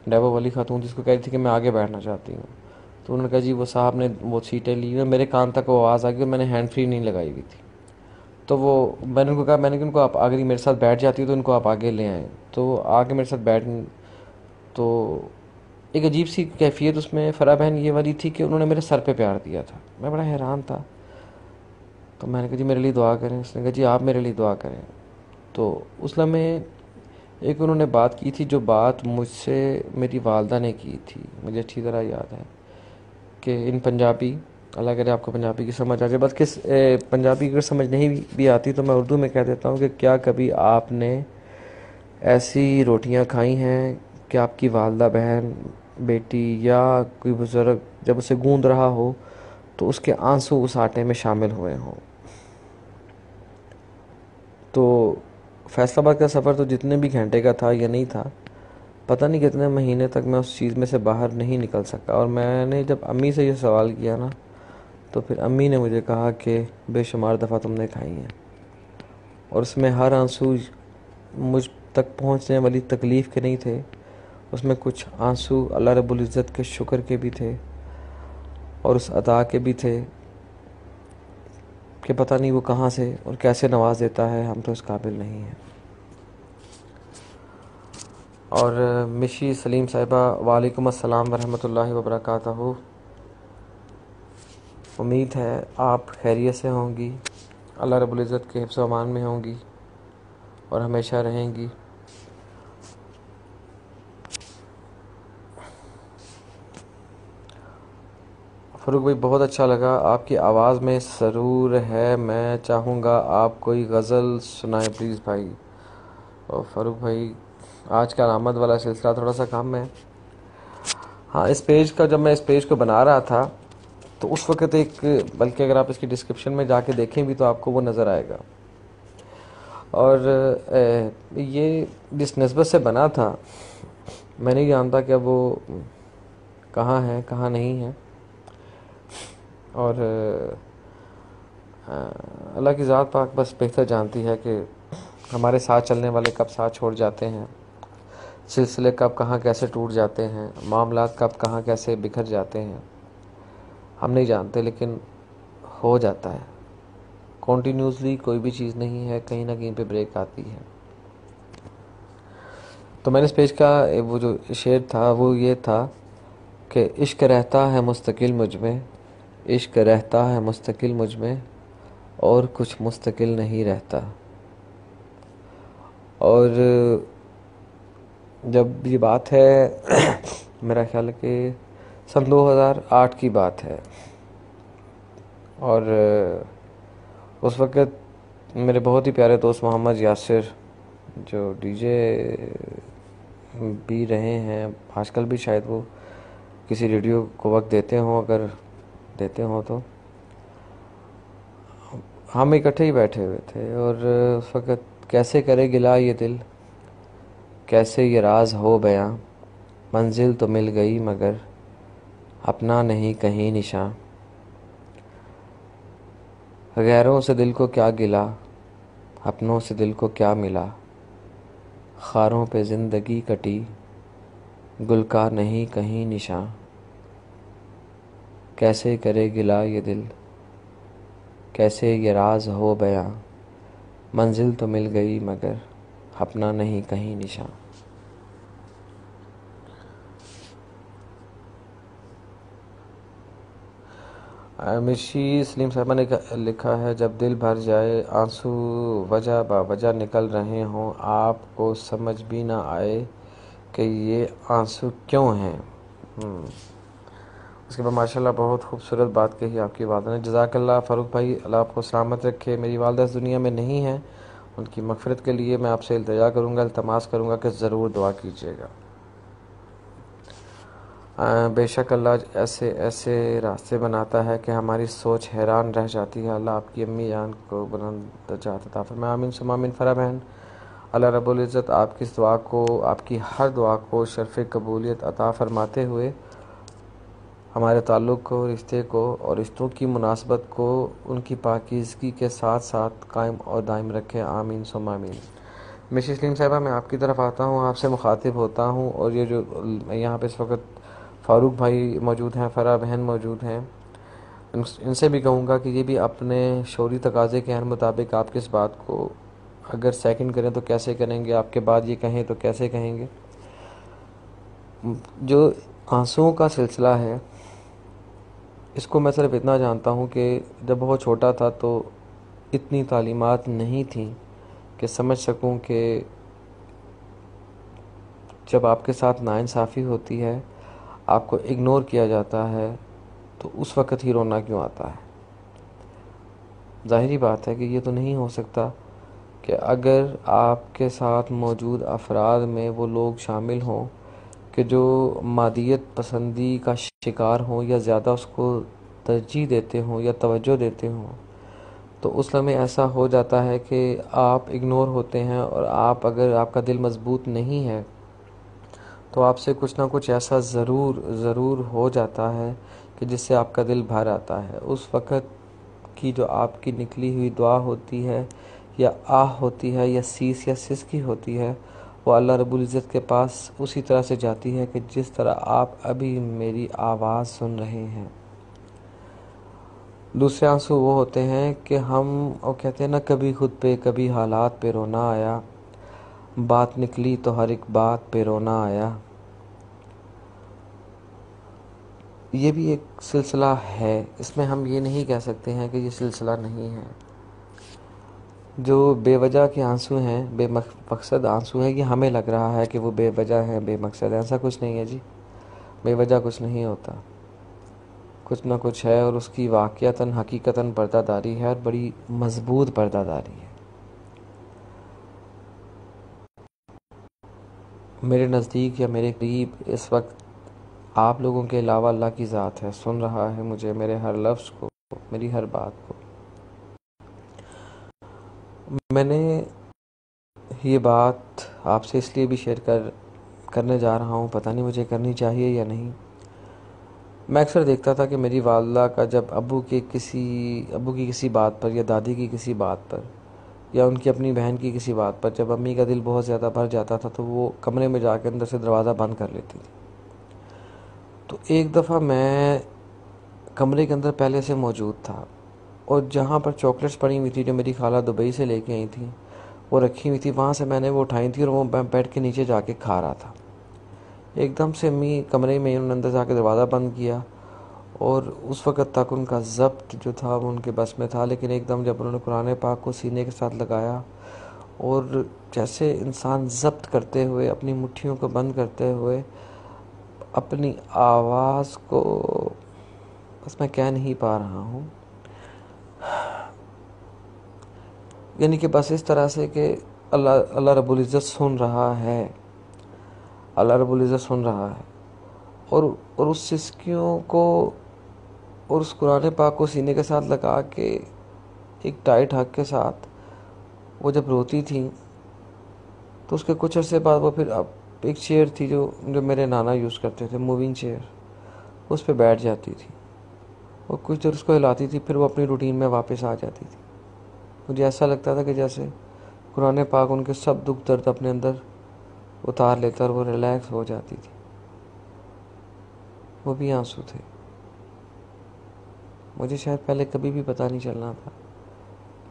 ڈرائیور والی خاتون جس کو کہہ رہی تھی کہ میں آگے بیٹھنا چاہتی ہوں. تو انہوں نے کہا جی وہ صاحب نے وہ سیٹیں لی ہوئی. میرے کان تک وہ آواز آ گئی اور میں نے ہینڈ فری نہیں لگائی ہوئی تھی. تو وہ میں نے ان کو کہا, میں نے کہ ان کو آپ اگر میرے ساتھ بیٹھ جاتی تو ان کو آپ آگے لے آئیں. تو آ کے میرے ساتھ بیٹھ, تو ایک عجیب سی کیفیت اس میں فرح بہن یہ والی تھی کہ انہوں نے میرے سر پہ پیار دیا تھا. میں بڑا حیران تھا. تو میں نے کہا جی میرے لیے دعا کریں. اس نے کہا جی آپ میرے لیے دعا کریں. تو اس لمحے ایک انہوں نے بات کی تھی جو بات مجھ سے میری والدہ نے کی تھی, مجھے اچھی طرح یاد ہے کہ ان پنجابی, اللہ کرے آپ کو پنجابی کی سمجھ آ جائے, بس کس پنجابی اگر سمجھ نہیں بھی آتی تو میں اردو میں کہہ دیتا ہوں کہ کیا کبھی آپ نے ایسی روٹیاں کھائی ہیں کہ آپ کی والدہ, بہن, بیٹی یا کوئی بزرگ جب اسے گوندھ رہا ہو تو اس کے آنسو اس آٹے میں شامل ہوئے ہوں. تو فیصل آباد کا سفر تو جتنے بھی گھنٹے کا تھا یا نہیں تھا, پتہ نہیں کتنے مہینے تک میں اس چیز میں سے باہر نہیں نکل سکا. اور میں نے جب امی سے یہ سوال کیا نا تو پھر امی نے مجھے کہا کہ بے شمار دفعہ تم نے کھائی ہیں, اور اس میں ہر آنسو مجھ تک پہنچنے والی تکلیف کے نہیں تھے. اس میں کچھ آنسو اللہ رب العزت کے شکر کے بھی تھے اور اس عطا کے بھی تھے کہ پتہ نہیں وہ کہاں سے اور کیسے نواز دیتا ہے, ہم تو اس قابل نہیں ہیں. اور مشی سلیم صاحبہ, وعلیکم السلام ورحمۃ اللہ وبرکاتہ. امید ہے آپ خیریت سے ہوں گی, اللہ رب العزت کے حفظ و امان میں ہوں گی اور ہمیشہ رہیں گی. فاروق بھائی بہت اچھا لگا, آپ کی آواز میں سرور ہے. میں چاہوں گا آپ کوئی غزل سنائیں پلیز بھائی. اور فاروق بھائی آج کا آمد والا سلسلہ تھوڑا سا کم ہے. ہاں اس پیج کا, جب میں اس پیج کو بنا رہا تھا تو اس وقت ایک, بلکہ اگر آپ اس کی ڈسکرپشن میں جا کے دیکھیں بھی تو آپ کو وہ نظر آئے گا. اور یہ جس نسبت سے بنا تھا میں نہیں جانتا کہ وہ کہاں ہے کہاں نہیں ہے. اور اللہ کی ذات پاک بس بہتر جانتی ہے کہ ہمارے ساتھ چلنے والے کب ساتھ چھوڑ جاتے ہیں, سلسلے کب کہاں کیسے ٹوٹ جاتے ہیں, معاملات کب کہاں کیسے بکھر جاتے ہیں, ہم نہیں جانتے, لیکن ہو جاتا ہے. کنٹینیوسلی کوئی بھی چیز نہیں ہے, کہیں نہ کہیں پہ بریک آتی ہے. تو میں نے اس پیج کا وہ جو شعر تھا وہ یہ تھا کہ عشق رہتا ہے مستقل مجھ میں, عشق رہتا ہے مستقل مجھ میں, اور کچھ مستقل نہیں رہتا. اور جب یہ بات ہے میرا خیال ہے کہ سن 2008 کی بات ہے, اور اس وقت میرے بہت ہی پیارے دوست محمد یاسر جو ڈی جے بھی رہے ہیں, آج کل بھی شاید وہ کسی ریڈیو کو وقت دیتے ہوں, اگر دیتے ہوں تو ہم اکٹھے ہی بیٹھے ہوئے تھے. اور اس وقت کیسے کرے گلا یہ دل, کیسے یہ راز ہو بیاں, منزل تو مل گئی مگر اپنا نہیں کہیں نشاں, غیروں سے دل کو کیا گلا, اپنوں سے دل کو کیا ملا, خاروں پہ زندگی کٹی, گل کا نہیں کہیں نشاں, کیسے کرے گلا یہ دل, کیسے یہ راز ہو بیاں, منزل تو مل گئی مگر اپنا نہیں کہیں نشاں. مرشی سلیم صاحبہ نے لکھا ہے, جب دل بھر جائے آنسو وجہ با وجہ نکل رہے ہوں, آپ کو سمجھ بھی نہ آئے کہ یہ آنسو کیوں ہیں۔ اس کے بعد ماشاءاللہ بہت خوبصورت بات کہی آپ کی والدہ نے، جزاک اللہ فاروق بھائی، اللہ آپ کو سلامت رکھے۔ میری والدہ اس دنیا میں نہیں ہیں، ان کی مغفرت کے لیے میں آپ سے التجا کروں گا، التماس کروں گا کہ ضرور دعا کیجیے گا۔ بے شک اللہ ایسے راستے بناتا ہے کہ ہماری سوچ حیران رہ جاتی ہے۔ اللہ آپ کی امی جان کو بلند درجات عطا فرمائے، آمین ثم آمین۔ فرح بہن، اللہ رب العزت آپ کی اس دعا کو، آپ کی ہر دعا کو شرف قبولیت عطا فرماتے ہوئے ہمارے تعلق کو، رشتے کو اور رشتوں کی مناسبت کو ان کی پاکیزگی کے ساتھ ساتھ قائم اور دائم رکھے، آمین ثم آمین۔ مشی سلیم صاحبہ، میں آپ کی طرف آتا ہوں، آپ سے مخاطب ہوتا ہوں، اور یہ جو یہاں پہ اس وقت فاروق بھائی موجود ہیں، فرح بہن موجود ہیں، ان سے بھی کہوں گا کہ یہ بھی اپنے شعوری تقاضے کے مطابق آپ کی اس بات کو اگر سیکنڈ کریں تو کیسے کریں گے، آپ کے بعد یہ کہیں تو کیسے کہیں گے۔ جو آنسوؤں کا سلسلہ ہے، اس کو میں صرف اتنا جانتا ہوں کہ جب بہت چھوٹا تھا تو اتنی تعلیمات نہیں تھیں کہ سمجھ سکوں کہ جب آپ کے ساتھ ناانصافی ہوتی ہے، آپ کو اگنور کیا جاتا ہے، تو اس وقت ہی رونا کیوں آتا ہے۔ ظاہری بات ہے کہ یہ تو نہیں ہو سکتا کہ اگر آپ کے ساتھ موجود افراد میں وہ لوگ شامل ہوں کہ جو مادیت پسندی کا شکار ہوں یا زیادہ اس کو ترجیح دیتے ہوں یا توجہ دیتے ہوں، تو اس لمحے ایسا ہو جاتا ہے کہ آپ اگنور ہوتے ہیں، اور اگر آپ کا دل مضبوط نہیں ہے تو آپ سے کچھ نہ کچھ ایسا ضرور ہو جاتا ہے کہ جس سے آپ کا دل بھر آتا ہے۔ اس وقت کی جو آپ کی نکلی ہوئی دعا ہوتی ہے یا آہ ہوتی ہے یا سیس یا سسکی ہوتی ہے، وہ اللہ رب العزت کے پاس اسی طرح سے جاتی ہے کہ جس طرح آپ ابھی میری آواز سن رہے ہیں۔ دوسرے آنسو وہ ہوتے ہیں کہ وہ کہتے ہیں نا، کبھی خود پہ کبھی حالات پہ رونا آیا، بات نکلی تو ہر ایک بات پہ رونا آیا۔ یہ بھی ایک سلسلہ ہے، اس میں ہم یہ نہیں کہہ سکتے ہیں کہ یہ سلسلہ نہیں ہے۔ جو بے وجہ کے آنسو ہیں، بے مقصد آنسو ہیں، یہ ہمیں لگ رہا ہے کہ وہ بے وجہ ہیں، بے مقصد ہیں، ایسا کچھ نہیں ہے جی۔ بے وجہ کچھ نہیں ہوتا، کچھ نہ کچھ ہے، اور اس کی واقعتاً حقیقتاً پردہ داری ہے، اور بڑی مضبوط پردہ داری ہے۔ میرے نزدیک یا میرے قریب اس وقت آپ لوگوں کے علاوہ اللہ کی ذات ہے، سن رہا ہے مجھے، میرے ہر لفظ کو، میری ہر بات کو۔ میں نے یہ بات آپ سے اس لیے بھی شیئر کرنے جا رہا ہوں، پتہ نہیں مجھے کرنی چاہیے یا نہیں۔ میں اکثر دیکھتا تھا کہ میری والدہ کا جب ابو کی کسی بات پر یا دادی کی کسی بات پر یا ان کی اپنی بہن کی کسی بات پر جب امی کا دل بہت زیادہ بھر جاتا تھا تو وہ کمرے میں جا کے اندر سے دروازہ بند کر لیتی تھی۔ تو ایک دفعہ میں کمرے کے اندر پہلے سے موجود تھا، اور جہاں پر چاکلیٹس پڑی ہوئی تھی جو میری خالہ دبئی سے لے کے آئی تھیں، وہ رکھی ہوئی تھی، وہاں سے میں نے وہ اٹھائی تھی اور وہ بیڈ کے نیچے جا کے کھا رہا تھا۔ ایک دم سے امی کمرے میں انہوں نے اندر جا کے دروازہ بند کیا، اور اس وقت تک ان کا ضبط جو تھا وہ ان کے بس میں تھا، لیکن ایک دم جب انہوں نے قرآن پاک کو سینے کے ساتھ لگایا، اور جیسے انسان ضبط کرتے ہوئے اپنی مٹھیوں کو بند کرتے ہوئے اپنی آواز کو، بس میں کہہ نہیں پا رہا ہوں، یعنی کہ بس اس طرح سے کہ اللہ رب العزت سن رہا ہے، اللہ رب العزت سن رہا ہے، اور اس سسکیوں کو اور اس قرآن پاک کو سینے کے ساتھ لگا کے ایک ٹائٹ حق کے ساتھ وہ جب روتی تھی، تو اس کے کچھ عرصے بعد وہ پھر ایک چیئر تھی جو میرے نانا یوز کرتے تھے، موونگ چیئر، اس پہ بیٹھ جاتی تھی اور کچھ دیر اس کو ہلاتی تھی، پھر وہ اپنی روٹین میں واپس آ جاتی تھی۔ مجھے ایسا لگتا تھا کہ جیسے قرآن پاک ان کے سب دکھ درد اپنے اندر اتار لیتا اور وہ ریلیکس ہو جاتی تھی۔ وہ بھی آنسو تھے۔ مجھے شاید پہلے کبھی بھی پتہ نہیں چلنا تھا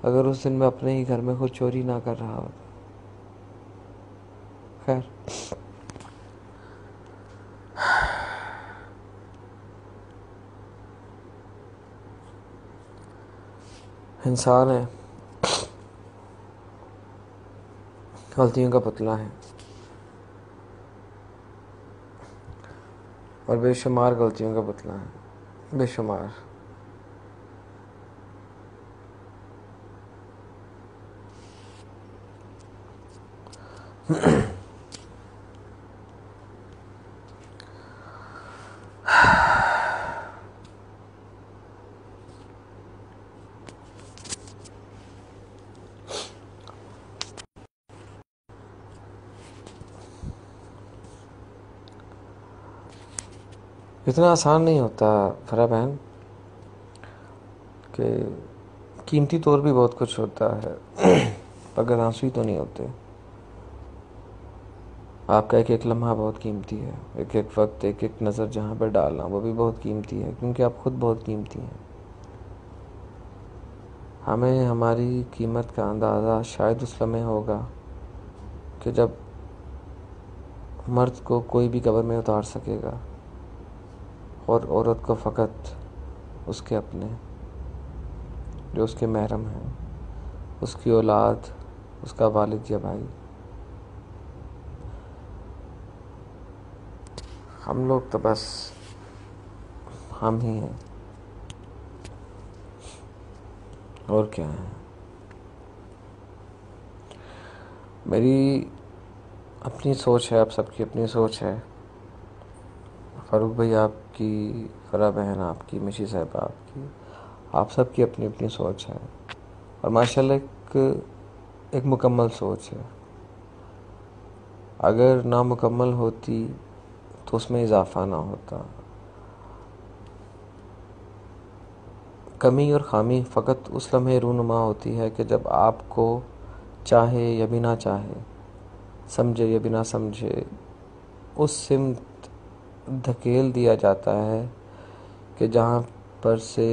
اگر اس دن میں اپنے ہی گھر میں خود چوری نہ کر رہا ہوتا۔ خیر، انسان ہے، غلطیوں کا پتلا ہے۔ اور بے شمار غلطیوں کا پتلا ہے، بے شمار۔ اتنا آسان نہیں ہوتا فرا بہن، کہ قیمتی طور بھی بہت کچھ ہوتا ہے مگر آنسو ہی تو نہیں ہوتے۔ آپ کا ایک ایک لمحہ بہت قیمتی ہے، ایک ایک وقت، ایک ایک نظر جہاں پر ڈالنا وہ بھی بہت قیمتی ہے، کیونکہ آپ خود بہت قیمتی ہیں۔ ہمیں ہماری قیمت کا اندازہ شاید اس لمحے ہوگا کہ جب مرد کو کوئی بھی قبر میں اتار سکے گا اور عورت کو فقط اس کے اپنے جو اس کے محرم ہیں، اس کی اولاد، اس کا والد یا بھائی۔ ہم لوگ تو بس ہم ہی ہیں، اور کیا ہے۔ میری اپنی سوچ ہے، آپ سب کی اپنی سوچ ہے، فاروق بھائی آپ کی، فرا بہن آپ کی، مشی صاحبہ آپ کی، آپ سب کی اپنی اپنی سوچ ہے، اور ماشاءاللہ ایک مکمل سوچ ہے۔ اگر نامکمل ہوتی تو اس میں اضافہ نہ ہوتا۔ کمی اور خامی فقط اس لمحے رونما ہوتی ہے کہ جب آپ کو چاہے یا بھی نہ چاہے، سمجھے یا بھی نہ سمجھے، اس سمت دھکیل دیا جاتا ہے کہ جہاں پر سے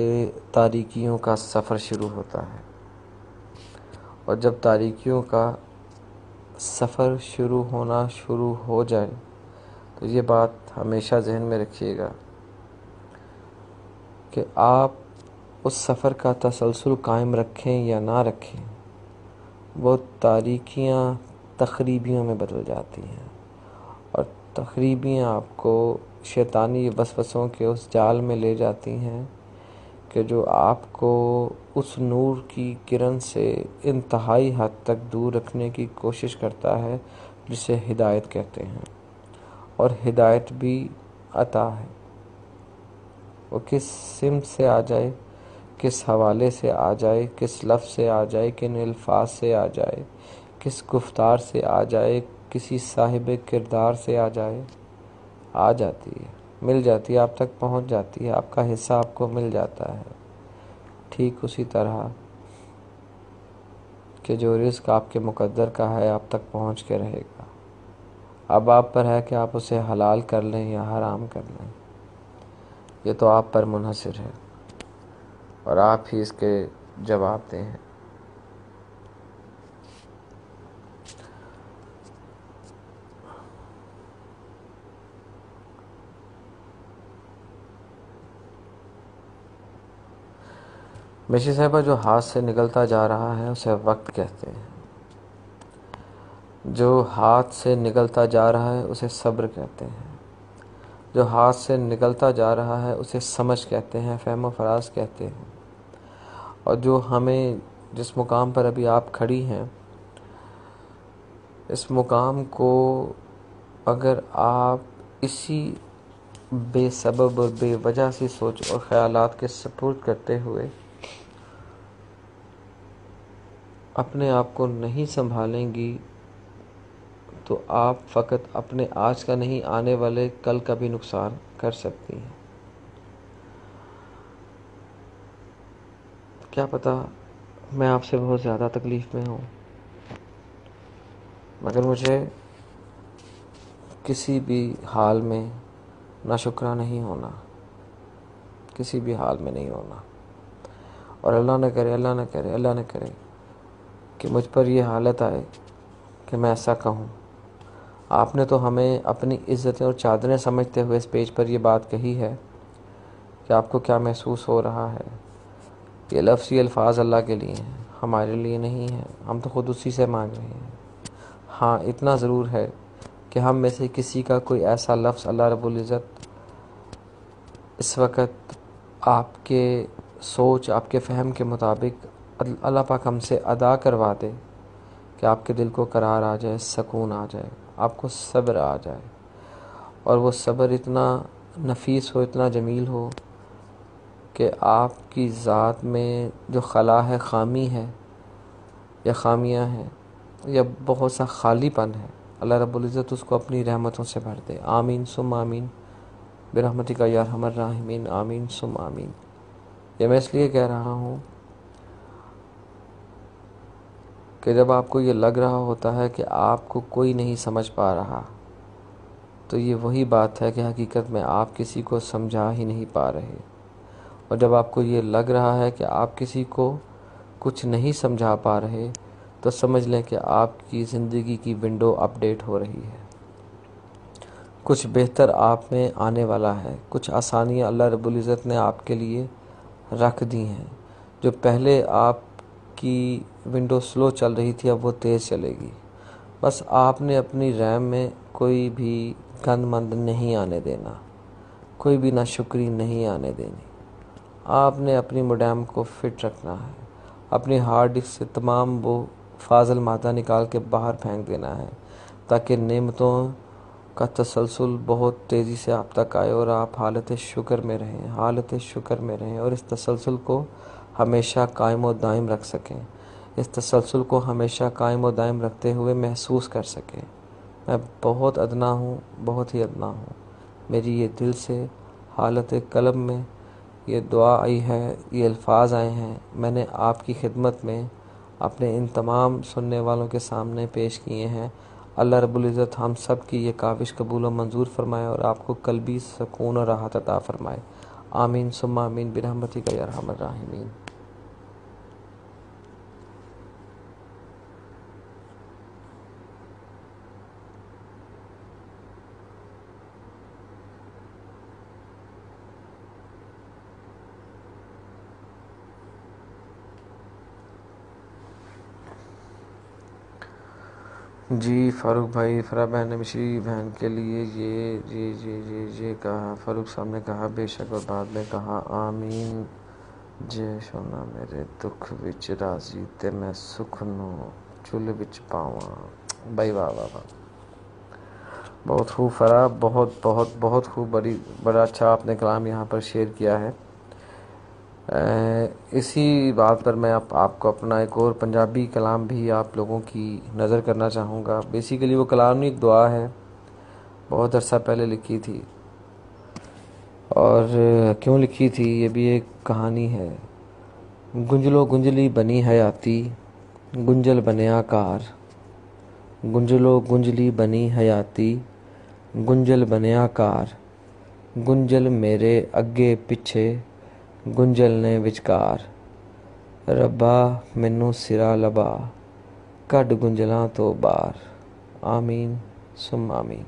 تاریکیوں کا سفر شروع ہوتا ہے۔ اور جب تاریکیوں کا سفر شروع ہو جائے تو یہ بات ہمیشہ ذہن میں رکھیے گا کہ آپ اس سفر کا تسلسل قائم رکھیں یا نہ رکھیں، وہ تاریکیاں تخریبیوں میں بدل جاتی ہیں، اور تخریبیاں آپ کو شیطانی وسوسوں کے اس جال میں لے جاتی ہیں کہ جو آپ کو اس نور کی کرن سے انتہائی حد تک دور رکھنے کی کوشش کرتا ہے جسے ہدایت کہتے ہیں۔ اور ہدایت بھی عطا ہے، وہ کس سمت سے آ جائے، کس حوالے سے آ جائے، کس لفظ سے آ جائے، کن الفاظ سے آ جائے، کس گفتار سے آ جائے، کسی صاحب کردار سے آ جائے، آ جاتی ہے، مل جاتی ہے، آپ تک پہنچ جاتی ہے، آپ کا حصہ آپ کو مل جاتا ہے۔ ٹھیک اسی طرح کہ جو رزق آپ کے مقدر کا ہے آپ تک پہنچ کے رہے گا، اب آپ پر ہے کہ آپ اسے حلال کر لیں یا حرام کر لیں، یہ تو آپ پر منحصر ہے، اور آپ ہی اس کے جواب دیں۔ مشی صاحبہ، جو ہاتھ سے نکلتا جا رہا ہے اسے وقت کہتے ہیں، جو ہاتھ سے نکلتا جا رہا ہے اسے صبر کہتے ہیں، جو ہاتھ سے نکلتا جا رہا ہے اسے سمجھ کہتے ہیں، فہم و فراز کہتے ہیں، اور جو ہمیں جس مقام پر ابھی آپ کھڑی ہیں، اس مقام کو اگر آپ اسی بے سبب اور بے وجہ سی سوچ اور خیالات کے سپرد کرتے ہوئے اپنے آپ کو نہیں سنبھالیں گی تو آپ فقط اپنے آج کا نہیں، آنے والے کل کا بھی نقصان کر سکتی ہیں۔ کیا پتہ میں آپ سے بہت زیادہ تکلیف میں ہوں، مگر مجھے کسی بھی حال میں ناشکرا نہیں ہونا، کسی بھی حال میں نہیں ہونا، اور اللہ نہ کرے، اللہ نہ کرے، اللہ نہ کرے کہ مجھ پر یہ حالت آئے کہ میں ایسا کہوں۔ آپ نے تو ہمیں اپنی عزتیں اور چادریں سمجھتے ہوئے اس پیج پر یہ بات کہی ہے کہ آپ کو کیا محسوس ہو رہا ہے۔ یہ لفظ، یہ الفاظ اللہ کے لیے ہیں، ہمارے لیے نہیں ہیں، ہم تو خود اسی سے مانگ رہے ہیں۔ ہاں اتنا ضرور ہے کہ ہم میں سے کسی کا کوئی ایسا لفظ اللہ رب العزت اس وقت آپ کے سوچ، آپ کے فہم کے مطابق اللہ پاک ہم سے ادا کروا دے کہ آپ کے دل کو قرار آ جائے، سکون آ جائے، آپ کو صبر آ جائے، اور وہ صبر اتنا نفیس ہو، اتنا جمیل ہو کہ آپ کی ذات میں جو خلا ہے، خامی ہے یا خامیاں ہیں یا بہت سا خالی پن ہے، اللہ رب العزت اس کو اپنی رحمتوں سے بھر دے۔ آمین ثم آمین برحمتک یا ارحم الراحمین، آمین ثم آمین۔ یہ میں اس لیے کہہ رہا ہوں کہ جب آپ کو یہ لگ رہا ہوتا ہے کہ آپ کو کوئی نہیں سمجھ پا رہا، تو یہ وہی بات ہے کہ حقیقت میں آپ کسی کو سمجھا ہی نہیں پا رہے۔ اور جب آپ کو یہ لگ رہا ہے کہ آپ کسی کو کچھ نہیں سمجھا پا رہے، تو سمجھ لیں کہ آپ کی زندگی کی ونڈو اپڈیٹ ہو رہی ہے، کچھ بہتر آپ میں آنے والا ہے، کچھ آسانیاں اللہ رب العزت نے آپ کے لیے رکھ دی ہیں۔ جو پہلے آپ کی ونڈو سلو چل رہی تھی، اب وہ تیز چلے گی۔ بس آپ نے اپنی ریم میں کوئی بھی گند مند نہیں آنے دینا، کوئی بھی ناشکری نہیں آنے دینی۔ آپ نے اپنی موڈیم کو فٹ رکھنا ہے، اپنی ہارڈ ڈسک سے تمام وہ فاضل مادہ نکال کے باہر پھینک دینا ہے، تاکہ نعمتوں کا تسلسل بہت تیزی سے آپ تک آئے اور آپ حالت شکر میں رہیں، حالت شکر میں رہیں، اور اس تسلسل کو ہمیشہ قائم و دائم رکھ سکیں، اس تسلسل کو ہمیشہ قائم و دائم رکھتے ہوئے محسوس کر سکیں میں بہت ادنا ہوں، بہت ہی ادنا ہوں۔ میری یہ دل سے حالت قلب میں یہ دعا آئی ہے، یہ الفاظ آئے ہیں، میں نے آپ کی خدمت میں اپنے ان تمام سننے والوں کے سامنے پیش کیے ہیں۔ اللہ رب العزت ہم سب کی یہ کاوش قبول و منظور فرمائے اور آپ کو قلبی سکون اور راحت عطا فرمائے۔ آمین ثم آمین برحمتک یا ارحم الراحمین۔ جی فاروق بھائی، فرا بہن نے مشری بہن کے لیے یہ کہا، فاروق صاحب نے کہا بے شک، اور بعد میں کہا آمین جے سونا میرے دکھ وچ راضی تے میں سکھ نو چل وچ پاواں۔ بھائی واہ واہ واہ، بہت خوب فرا، بہت خوب، بڑا اچھا آپ نے کلام یہاں پر شیئر کیا ہے۔ اسی بات پر میں آپ کو اپنا ایک اور پنجابی کلام بھی آپ لوگوں کی نظر کرنا چاہوں گا۔ بیسیکلی وہ کلام نہیں، ایک دعا ہے، بہت عرصہ پہلے لکھی تھی، اور کیوں لکھی تھی یہ بھی ایک کہانی ہے۔ گنجلو گنجلی بنی حیاتی، گنجل بنیا کار، گنجلو گنجلی بنی حیاتی، گنجل بنیا کار، گنجل میرے اگے پیچھے، گنجل نے وچکار، ربا مینوں سرا لبا، کڈ گنجلاں تو باہر۔ آمین ثم آمین۔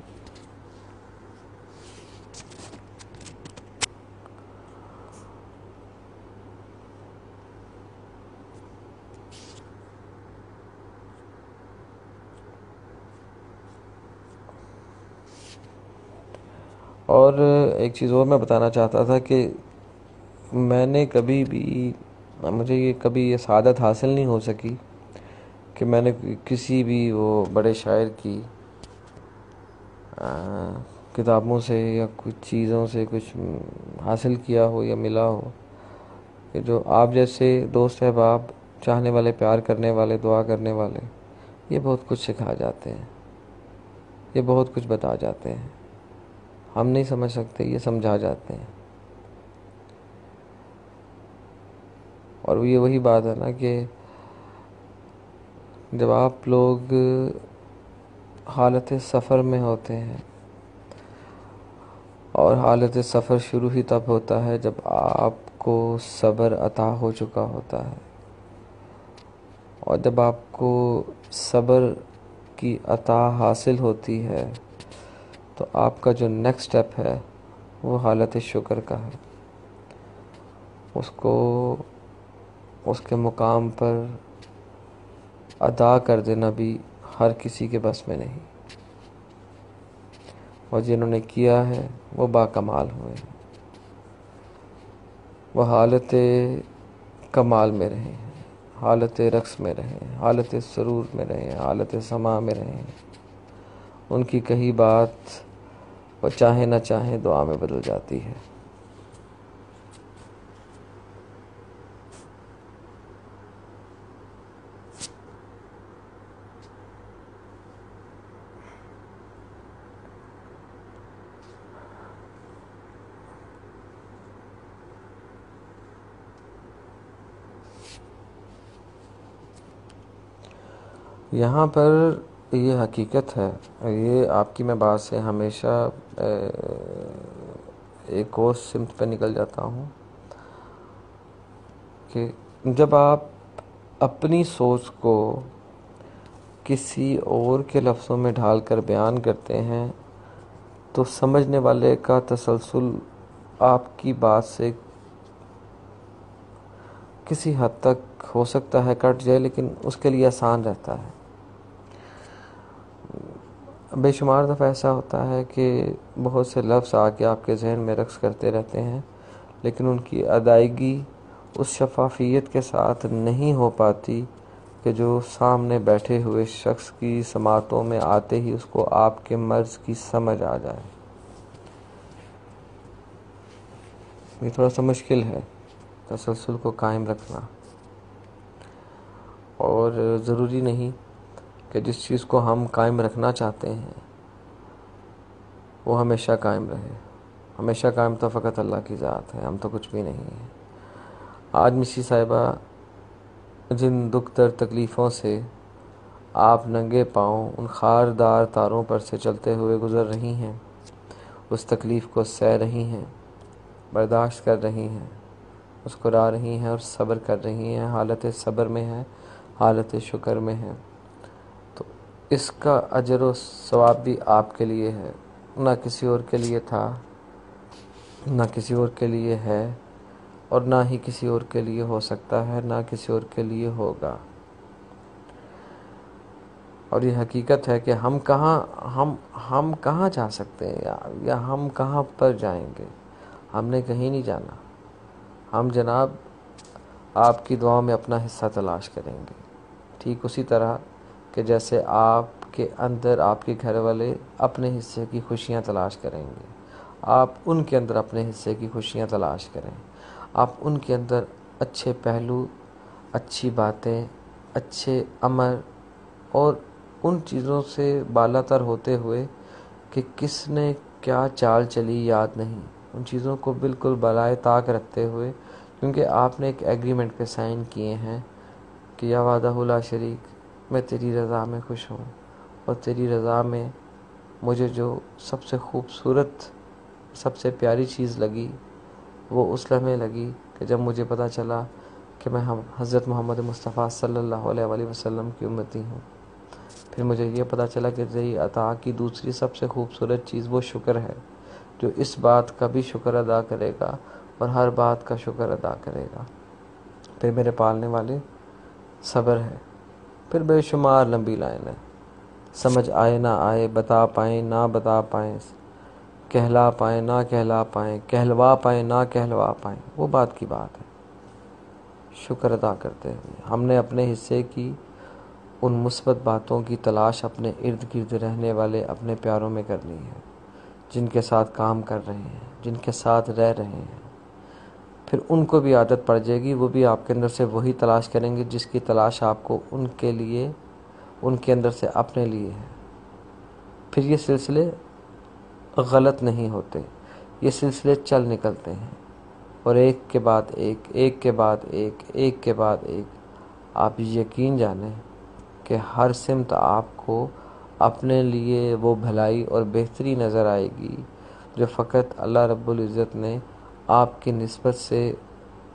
اور ایک چیز اور میں بتانا چاہتا تھا کہ میں نے مجھے یہ سعادت حاصل نہیں ہو سکی کہ میں نے کسی بھی وہ بڑے شاعر کی کتابوں سے یا کچھ چیزوں سے کچھ حاصل کیا ہو یا ملا ہو، کہ جو آپ جیسے دوست احباب، چاہنے والے، پیار کرنے والے، دعا کرنے والے، یہ بہت کچھ سکھا جاتے ہیں، یہ بہت کچھ بتا جاتے ہیں۔ ہم نہیں سمجھ سکتے، یہ سمجھا جاتے ہیں۔ اور یہ وہی بات ہے نا کہ جب آپ لوگ حالت سفر میں ہوتے ہیں، اور حالت سفر شروع ہی تب ہوتا ہے جب آپ کو صبر عطا ہو چکا ہوتا ہے، اور جب آپ کو صبر کی عطا حاصل ہوتی ہے تو آپ کا جو نیکسٹ سٹیپ ہے وہ حالت شکر کا ہے۔ اس کو اس کے مقام پر ادا کر دینا بھی ہر کسی کے بس میں نہیں، اور جنہوں نے کیا ہے وہ باکمال ہوئے ہیں۔ وہ حالت کمال میں رہیں، حالت رقص میں رہیں، حالت سرور میں رہیں، حالت سما میں رہیں۔ ان کی کہی بات وہ چاہیں نہ چاہیں دعا میں بدل جاتی ہے۔ یہاں پر یہ حقیقت ہے، یہ آپ کی میں بات سے ہمیشہ ایک اور سمت پہ نکل جاتا ہوں کہ جب آپ اپنی سوچ کو کسی اور کے لفظوں میں ڈھال کر بیان کرتے ہیں تو سمجھنے والے کا تسلسل آپ کی بات سے کسی حد تک ہو سکتا ہے کٹ جائے، لیکن اس کے لیے آسان رہتا ہے۔ بے شمار دفعہ ایسا ہوتا ہے کہ بہت سے لفظ آ کے آپ کے ذہن میں رقص کرتے رہتے ہیں، لیکن ان کی ادائیگی اس شفافیت کے ساتھ نہیں ہو پاتی کہ جو سامنے بیٹھے ہوئے شخص کی سماعتوں میں آتے ہی اس کو آپ کے مرض کی سمجھ آ جائے۔ یہ تھوڑا سا مشکل ہے تسلسل کو قائم رکھنا، اور ضروری نہیں کہ جس چیز کو ہم قائم رکھنا چاہتے ہیں وہ ہمیشہ قائم رہے۔ ہمیشہ قائم تو فقط اللہ کی ذات ہے، ہم تو کچھ بھی نہیں ہیں۔ آج مسی صاحبہ جن دکھ درد تکلیفوں سے آپ ننگے پاؤں ان خاردار تاروں پر سے چلتے ہوئے گزر رہی ہیں، اس تکلیف کو سہ رہی ہیں، برداشت کر رہی ہیں، مسکرا رہی ہیں اور صبر کر رہی ہیں، حالت صبر میں ہیں، حالت شکر میں ہیں، تو اس کا اجر و ثواب بھی آپ کے لیے ہے، نہ کسی اور کے لیے تھا، نہ کسی اور کے لیے ہے، اور نہ ہی کسی اور کے لیے ہو سکتا ہے، نہ کسی اور کے لیے ہوگا۔ اور یہ حقیقت ہے کہ ہم کہاں جا سکتے ہیں یا ہم کہاں پر جائیں گے؟ ہم نے کہیں نہیں جانا۔ ہم جناب آپ کی دعاؤں میں اپنا حصہ تلاش کریں گے، ٹھیک اسی طرح کہ جیسے آپ کے اندر آپ کے گھر والے اپنے حصے کی خوشیاں تلاش کریں گے، آپ ان کے اندر اپنے حصے کی خوشیاں تلاش کریں، آپ ان کے اندر اچھے پہلو، اچھی باتیں، اچھے عمل اور ان چیزوں سے بالا تر ہوتے ہوئے کہ کس نے کیا چال چلی یاد نہیں، ان چیزوں کو بالکل بالائے طاق رکھتے ہوئے، کیونکہ آپ نے ایک ایگریمنٹ پہ سائن کیے ہیں کہ یا وحدہ لا شریک میں تیری رضا میں خوش ہوں، اور تیری رضا میں مجھے جو سب سے خوبصورت، سب سے پیاری چیز لگی وہ اس لمحے لگی کہ جب مجھے پتہ چلا کہ میں حضرت محمد مصطفیٰ صلی اللہ علیہ وآلہ وسلم کی امتی ہوں۔ پھر مجھے یہ پتہ چلا کہ تیری عطا کی دوسری سب سے خوبصورت چیز وہ شکر ہے، جو اس بات کا بھی شکر ادا کرے گا اور ہر بات کا شکر ادا کرے گا۔ پھر میرے پالنے والے صبر ہے، پھر بے شمار لمبی لائن ہے، سمجھ آئے نہ آئے، بتا پائیں نہ بتا پائیں، کہلا پائیں نہ کہلا پائیں، کہلوا پائیں نہ کہلوا پائیں، وہ بات کی بات ہے۔ شکر ادا کرتے ہوئے ہم نے اپنے حصے کی ان مثبت باتوں کی تلاش اپنے ارد گرد رہنے والے اپنے پیاروں میں کرنی ہے، جن کے ساتھ کام کر رہے ہیں، جن کے ساتھ رہ رہے ہیں۔ پھر ان کو بھی عادت پڑ جائے گی، وہ بھی آپ کے اندر سے وہی تلاش کریں گے جس کی تلاش آپ کو ان کے لیے، ان کے اندر سے اپنے لیے ہے۔ پھر یہ سلسلے غلط نہیں ہوتے، یہ سلسلے چل نکلتے ہیں، اور ایک کے بعد ایک، ایک کے بعد ایک، ایک کے بعد ایک، آپ یقین جانیں کہ ہر سمت آپ کو اپنے لیے وہ بھلائی اور بہتری نظر آئے گی جو فقط اللہ رب العزت نے آپ کی نسبت سے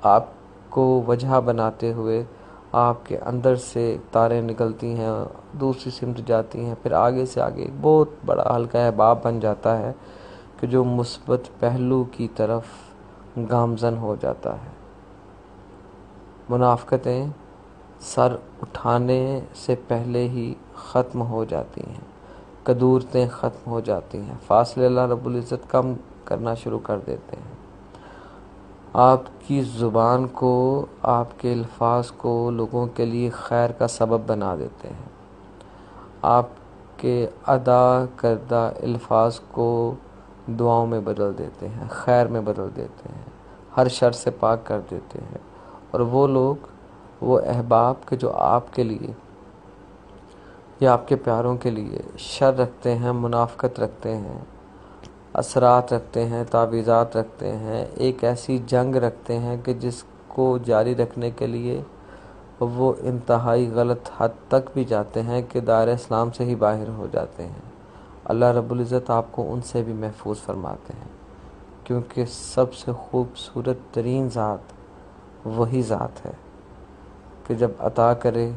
آپ کو وجہ بناتے ہوئے آپ کے اندر سے تاریں نکلتی ہیں، دوسری سمت جاتی ہیں، پھر آگے سے آگے ایک بہت بڑا حلقہ باب بن جاتا ہے کہ جو مثبت پہلو کی طرف گامزن ہو جاتا ہے۔ منافقتیں سر اٹھانے سے پہلے ہی ختم ہو جاتی ہیں، کدورتیں ختم ہو جاتی ہیں، فاصلے اللہ رب العزت کم کرنا شروع کر دیتے ہیں، آپ کی زبان کو، آپ کے الفاظ کو لوگوں کے لیے خیر کا سبب بنا دیتے ہیں۔ آپ کے ادا کردہ الفاظ کو دعاؤں میں بدل دیتے ہیں، خیر میں بدل دیتے ہیں، ہر شر سے پاک کر دیتے ہیں۔ اور وہ لوگ، وہ احباب کہ جو آپ کے لیے یا آپ کے پیاروں کے لیے شر رکھتے ہیں، منافقت رکھتے ہیں، اثرات رکھتے ہیں، تعویذات رکھتے ہیں، ایک ایسی جنگ رکھتے ہیں کہ جس کو جاری رکھنے کے لیے وہ انتہائی غلط حد تک بھی جاتے ہیں کہ دائرہ اسلام سے ہی باہر ہو جاتے ہیں، اللہ رب العزت آپ کو ان سے بھی محفوظ فرماتے ہیں، کیونکہ سب سے خوبصورت ترین ذات وہی ذات ہے کہ جب عطا کرے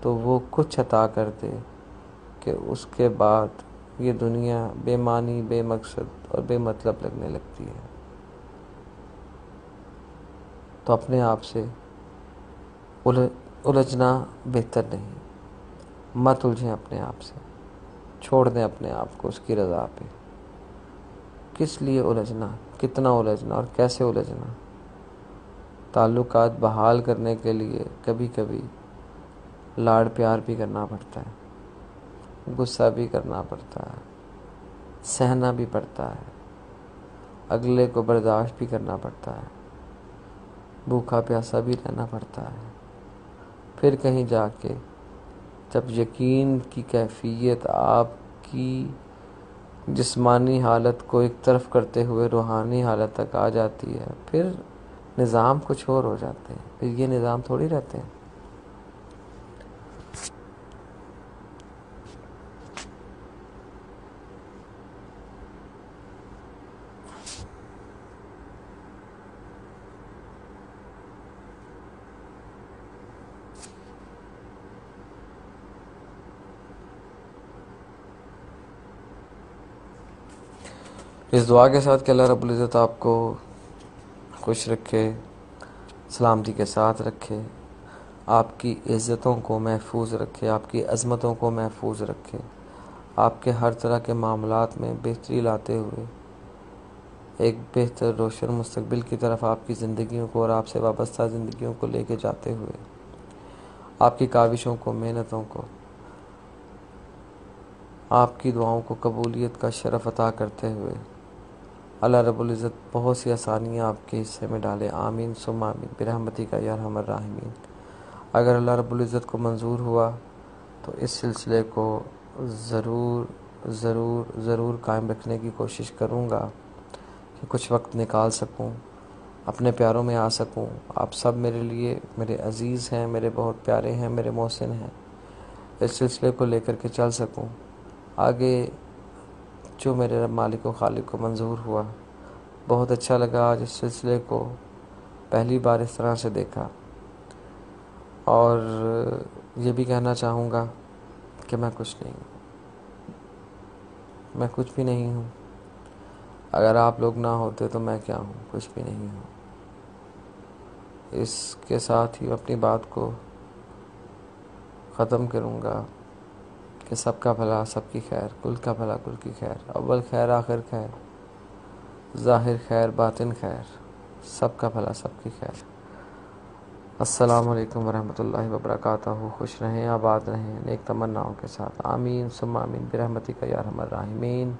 تو وہ کچھ عطا کر دے کہ اس کے بعد یہ دنیا بے معنی، بے مقصد اور بے مطلب لگنے لگتی ہے۔ تو اپنے آپ سے الجھنا بہتر نہیں، مت الجھیں اپنے آپ سے، چھوڑ دیں اپنے آپ کو اس کی رضا پہ۔ کس لیے الجھنا، کتنا الجھنا اور کیسے الجھنا؟ تعلقات بحال کرنے کے لیے کبھی کبھی لاڑ پیار بھی کرنا پڑتا ہے، غصہ بھی کرنا پڑتا ہے، سہنا بھی پڑتا ہے، اگلے کو برداشت بھی کرنا پڑتا ہے، بھوکا پیاسا بھی رہنا پڑتا ہے۔ پھر کہیں جا کے جب یقین کی کیفیت آپ کی جسمانی حالت کو ایک طرف کرتے ہوئے روحانی حالت تک آ جاتی ہے، پھر نظام کچھ اور ہو جاتے ہیں، پھر یہ نظام تھوڑی رہتے ہیں۔ اس دعا کے ساتھ کہ اللہ رب العزت آپ کو خوش رکھے، سلامتی کے ساتھ رکھے، آپ کی عزتوں کو محفوظ رکھے، آپ کی عظمتوں کو محفوظ رکھے، آپ کے ہر طرح کے معاملات میں بہتری لاتے ہوئے ایک بہتر روشن مستقبل کی طرف آپ کی زندگیوں کو اور آپ سے وابستہ زندگیوں کو لے کے جاتے ہوئے آپ کی کاوشوں کو، محنتوں کو، آپ کی دعاؤں کو قبولیت کا شرف عطا کرتے ہوئے اللہ رب العزت بہت سی آسانیاں آپ کے حصے میں ڈالے۔ آمین ثم آمین برحمتک یا ارحم الراحمین۔ اگر اللہ رب العزت کو منظور ہوا تو اس سلسلے کو ضرور ضرور ضرور قائم رکھنے کی کوشش کروں گا کہ کچھ وقت نکال سکوں، اپنے پیاروں میں آ سکوں۔ آپ سب میرے لیے میرے عزیز ہیں، میرے بہت پیارے ہیں، میرے محسن ہیں۔ اس سلسلے کو لے کر کے چل سکوں آگے، جو میرے رب مالک و خالق کو منظور ہوا۔ بہت اچھا لگا آج اس سلسلے کو پہلی بار اس طرح سے دیکھا، اور یہ بھی کہنا چاہوں گا کہ میں کچھ نہیں ہوں، میں کچھ بھی نہیں ہوں۔ اگر آپ لوگ نہ ہوتے تو میں کیا ہوں؟ کچھ بھی نہیں ہوں۔ اس کے ساتھ ہی اپنی بات کو ختم کروں گا کہ سب کا بھلا سب کی خیر، کل کا بھلا کل کی خیر، اول خیر آخر خیر، ظاہر خیر باطن خیر، سب کا بھلا سب کی خیر۔ السلام علیکم ورحمۃ اللہ وبرکاتہ۔ خوش رہیں، آباد رہیں، نیک تمناؤں کے ساتھ۔ آمین ثم آمین برحمتک یا ارحم الراحمین۔